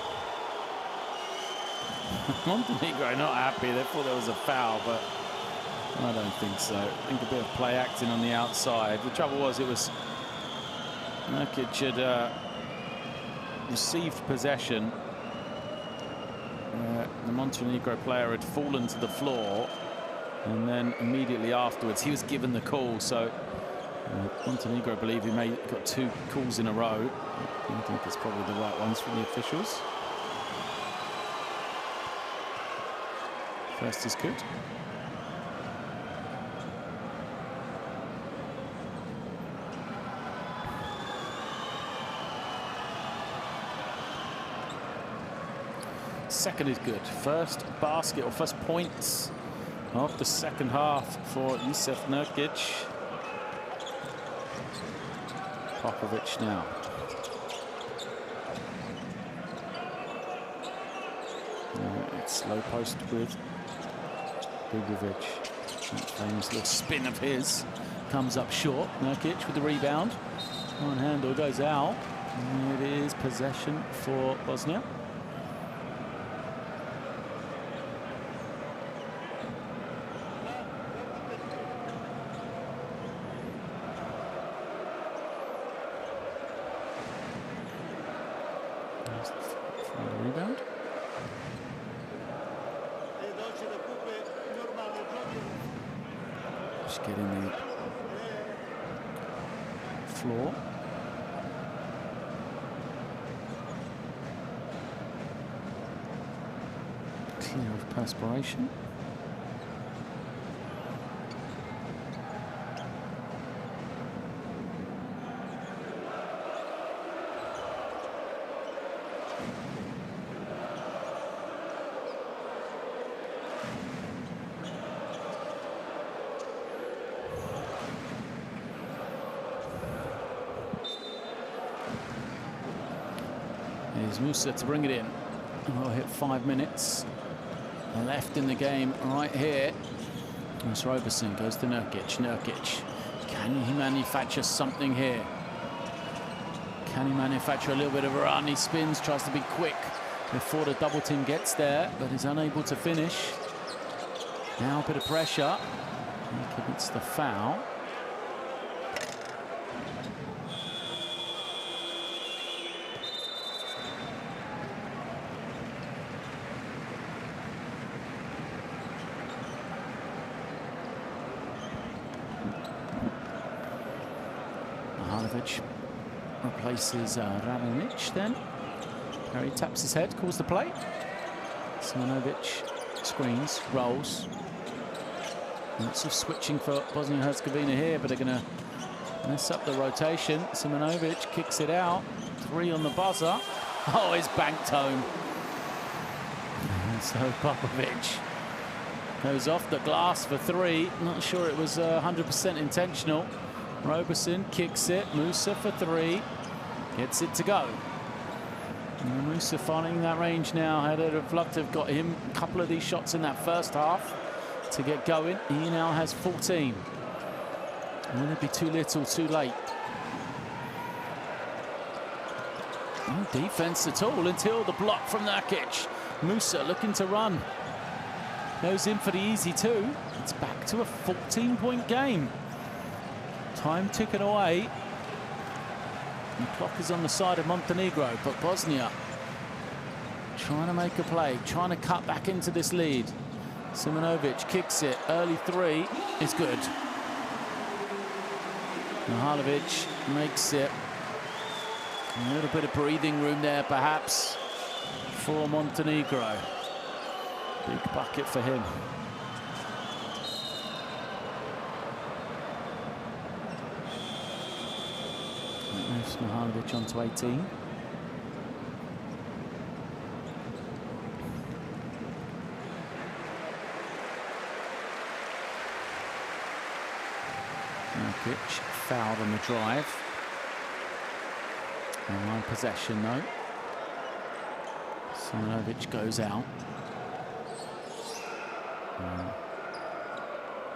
Montenegro not happy. They thought there was a foul, but I don't think so. I think a bit of play acting on the outside. The trouble was, it was Nurkic had received possession. The Montenegro player had fallen to the floor, and then immediately afterwards he was given the call. So Montenegro believe he may have got 2 calls in a row. I think it's probably the right ones from the officials. First is good. Second is good. First basket or first points of the second half for Jusuf Nurkic. Popovic now. It's low post with Dubovic. That famous little spin of his comes up short. Nurkic with the rebound. One handle goes out. And it is possession for Bosnia. Rebound. Just getting the floor. Clear of perspiration. Here's Musa to bring it in. We'll hit 5 minutes left in the game right here. As Roberson goes to Nurkic. Nurkic, can he manufacture something here? Can he manufacture a little bit of a run? He spins, tries to be quick, before the double team gets there, but is unable to finish. Now a bit of pressure. He commits the foul. Replaces Radonic then. Perry taps his head, calls the play. Simanovic screens, rolls. Lots of switching for Bosnia and Herzegovina here, but they're going to mess up the rotation. Simanovic kicks it out. 3 on the buzzer. Oh, it's banked home. And so Popovic goes off the glass for 3. Not sure it was 100% intentional. Roberson kicks it. Musa for 3. Gets it to go. And Musa finding that range now. I'd have loved to have got him a couple of these shots in that first half to get going. He now has 14. Will it be too little, too late? No defense at all until the block from Nurkic. Musa looking to run. Goes in for the easy 2. It's back to a 14-point game. Time ticking away. The clock is on the side of Montenegro, but Bosnia trying to make a play, trying to cut back into this lead. Simanovic kicks it. Early 3 is good. Mihalovic makes it. A little bit of breathing room there, perhaps, for Montenegro. Big bucket for him. Moves Mihalovic onto 18. Nurkic fouled on the drive. Line possession though. Simanovic goes out.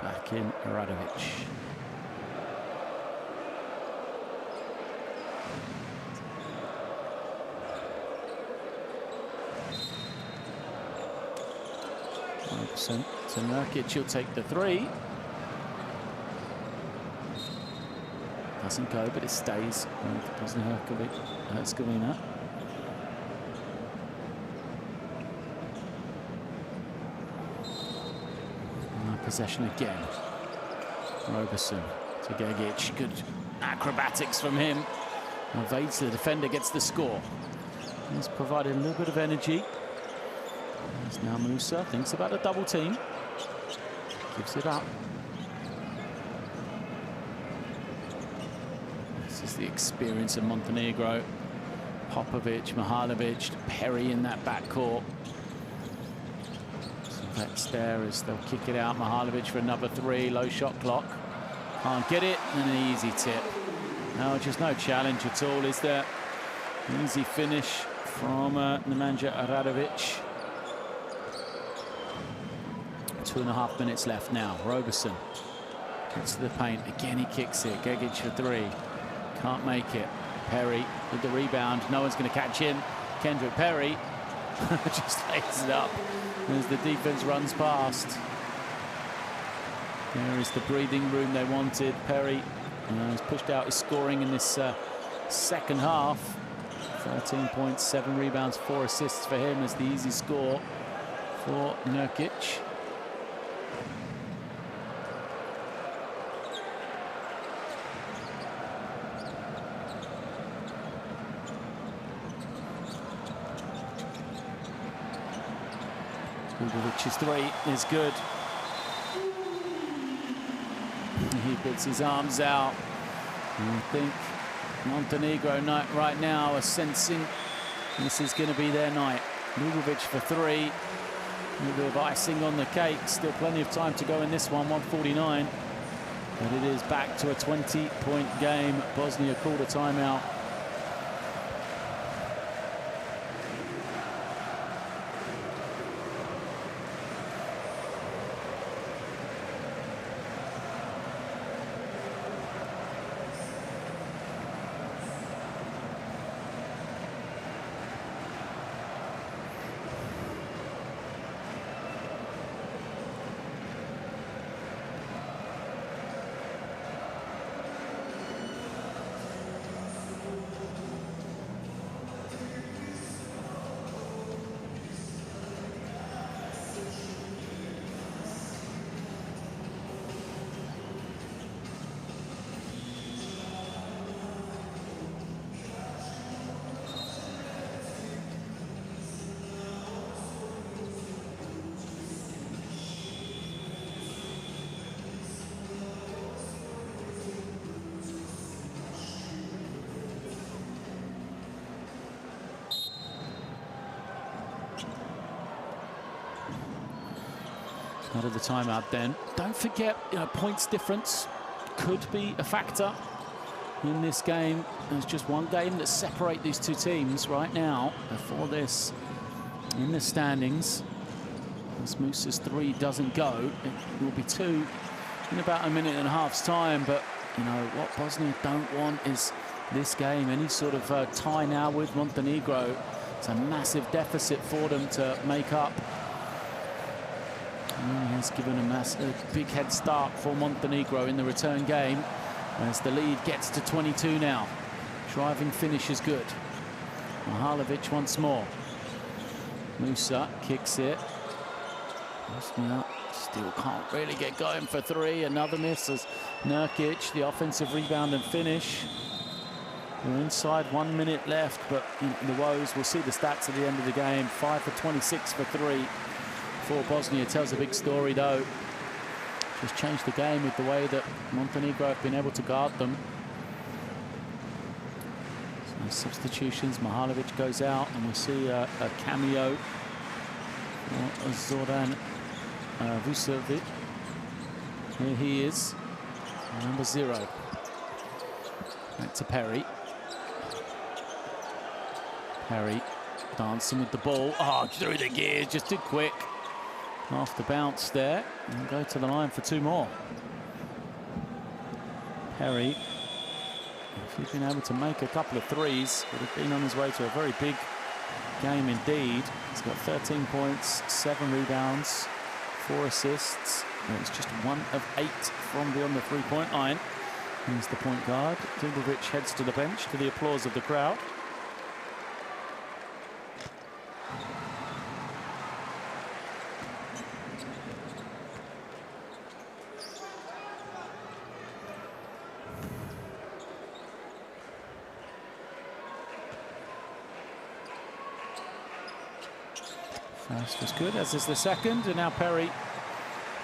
Back in Radovic. So Nurkic, he'll take the 3. Doesn't go, but it stays with Bosnia and Herzegovina. Possession again. Roberson to Gegic. Good acrobatics from him. Evades the defender, gets the score. He's provided a little bit of energy. There's now Musa, thinks about a double team. Gives it up. This is the experience of Montenegro. Popovic, Mihalovic, Perry in that backcourt. That's there as they'll kick it out. Mihalovic for another 3. Low shot clock. Can't get it. And an easy tip. No, just no challenge at all, is there? Easy finish from Nemanja Radovic. 2.5 minutes left now. Roberson gets to the paint. Again, he kicks it. Gegic for 3. Can't make it. Perry with the rebound. No one's going to catch him. Kendrick Perry just lays it up as the defense runs past. There is the breathing room they wanted. Perry has pushed out his scoring in this second half. 13 points, 7 rebounds, 4 assists for him as the easy score for Nurkic. Which 3 is good. He puts his arms out. And I think Montenegro right now are sensing this is going to be their night. Lugovic for 3. A little bit of icing on the cake. Still plenty of time to go in this one, 1:49. But it is back to a 20-point game. Bosnia called a timeout. out of the timeout then. Don't forget, points difference could be a factor in this game. There's just one game that separates these two teams right now before this in the standings. As Musa's 3 doesn't go, it will be 2 in about a minute and a half's time. But what Bosnia don't want is this game, any sort of tie now with Montenegro. It's a massive deficit for them to make up. And he has given a big head start for Montenegro in the return game, as the lead gets to 22 now. Driving finish is good. Mihalovic once more. Musa kicks it. Bosnia still can't really get going for 3. Another miss as Nurkic, the offensive rebound and finish. We're inside 1 minute left, but the woes, we'll see the stats at the end of the game. 5 for 26 for 3 for Bosnia. Tells a big story though. Just changed the game with the way that Montenegro have been able to guard them. So substitutions, Mihalovic goes out, and we see a cameo for Zoran Vucevic. Here he is, number 0. Back to Perry. Perry dancing with the ball. Oh, through the gears, just too quick. Off the bounce there, and go to the line for 2 more. Perry, if he'd been able to make a couple of 3s, would have been on his way to a very big game indeed. He's got 13 points, 7 rebounds, 4 assists. And it's just 1 of 8 from beyond the 3-point line. He's the point guard. Dubovic heads to the bench to the applause of the crowd. First was good, as is the second, and now Perry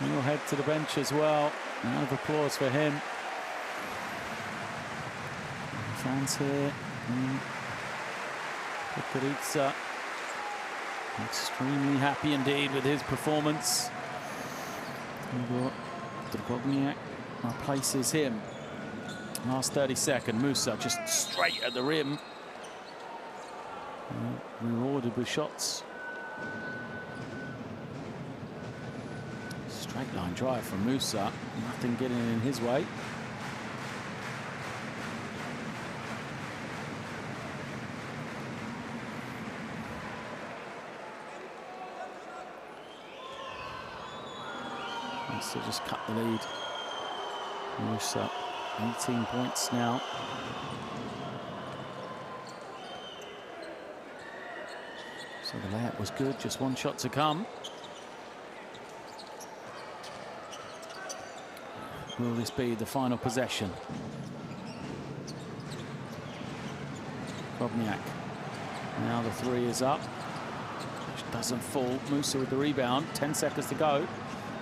will head to the bench as well. A round of applause for him. Fans here. Podgorica extremely happy indeed with his performance. Drobniak replaces him. Last 30-second, Musa just straight at the rim. Rewarded with shots. Straight line drive from Musa. Nothing getting in his way. So just cut the lead. Musa, 18 points now. So the layup was good, just 1 shot to come. Will this be the final possession? Drobniak. Now the 3 is up, which doesn't fall. Musa with the rebound, 10 seconds to go.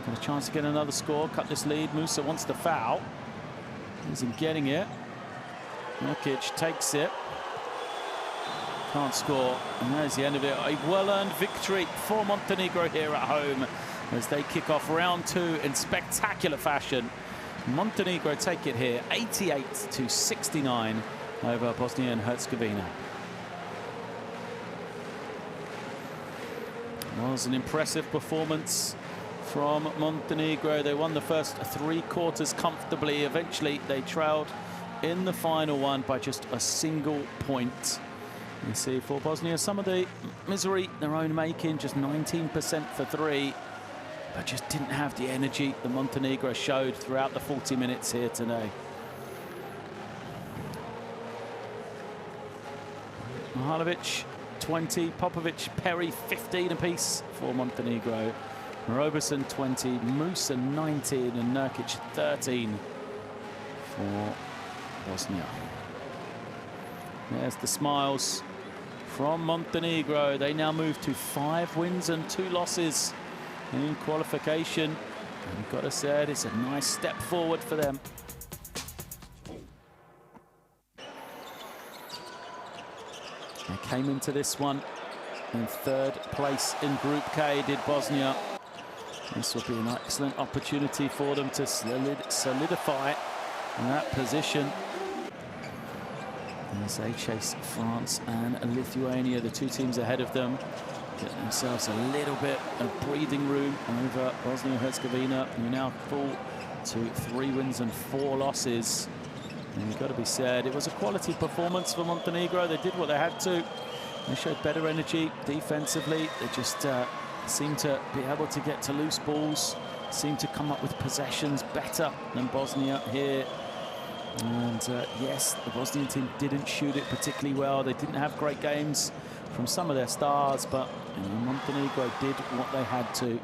Got a chance to get another score, cut this lead. Musa wants the foul. Isn't getting it. Nurkic takes it. Can't score. And there's the end of it. A well-earned victory for Montenegro here at home as they kick off round 2 in spectacular fashion. Montenegro take it here, 88-69 over Bosnia and Herzegovina. It was an impressive performance from Montenegro. They won the first 3 quarters comfortably. Eventually, they trailed in the final one by just a single point. You see for Bosnia, some of the misery their own making, just 19% for 3, but just didn't have the energy that Montenegro showed throughout the 40 minutes here today. Mihalovic, 20, Popovic, Perry, 15 apiece for Montenegro. Roberson 20, Musa 19, and Nurkic 13 for Bosnia. There's the smiles from Montenegro. They now move to 5 wins and 2 losses in qualification. And you've got to say, it's a nice step forward for them. They came into this one in 3rd place in Group K, did Bosnia. This will be an excellent opportunity for them to solidify that position as they chase France and Lithuania, the two teams ahead of them, get themselves a little bit of breathing room over Bosnia and Herzegovina, who now fall to 3 wins and 4 losses. And you've got to be said, it was a quality performance for Montenegro. They did what they had to. They showed better energy defensively. They just seemed to be able to get to loose balls, seemed to come up with possessions better than Bosnia here. And yes, the Bosnian team didn't shoot it particularly well. They didn't have great games from some of their stars, but Montenegro did what they had to.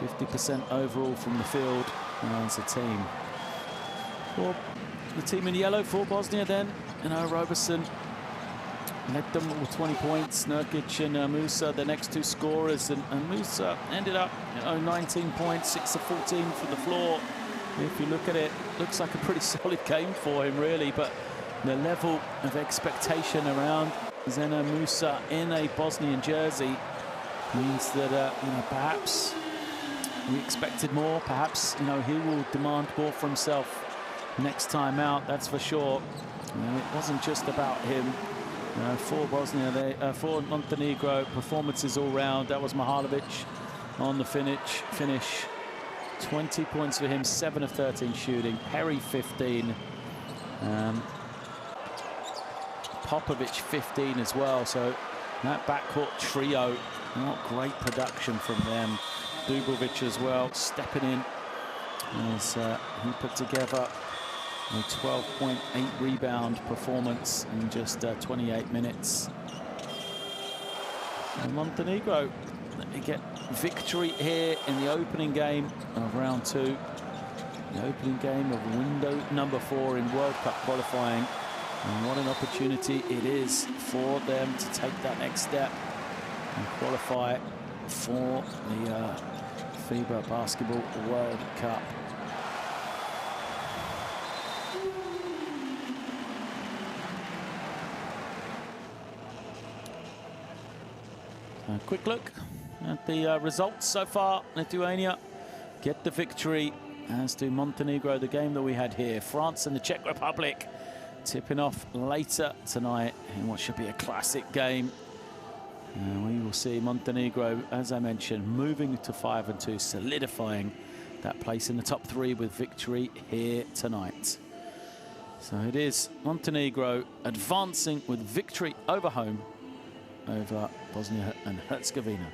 50% overall from the field as a team. For the team in yellow for Bosnia then, Roberson led them with 20 points. Nurkic and Musa, the next 2 scorers, and Musa ended up 19 points, 6 of 14 from the floor. If you look at it, looks like a pretty solid game for him, really, but the level of expectation around Zena Musa in a Bosnian jersey means that perhaps we expected more. Perhaps he will demand more for himself next time out. That's for sure. It wasn't just about him. For Bosnia, for Montenegro, performances all round. That was Mihalovic on the finish. 20 points for him, 7 of 13 shooting. Perry 15. Popovic 15 as well. So that backcourt trio, not great production from them. Dubovic as well, stepping in as he put together a 12.8 rebound performance in just 28 minutes. And Montenegro, they get victory here in the opening game of round 2. The opening game of window number 4 in World Cup qualifying. And what an opportunity it is for them to take that next step and qualify for the FIBA Basketball World Cup. A quick look at the results so far. Lithuania get the victory, as do Montenegro, the game that we had here. France and the Czech Republic tipping off later tonight in what should be a classic game. We will see Montenegro, as I mentioned, moving to 5-2, solidifying that place in the top 3 with victory here tonight. So it is Montenegro advancing with victory over home over Bosnia and Herzegovina.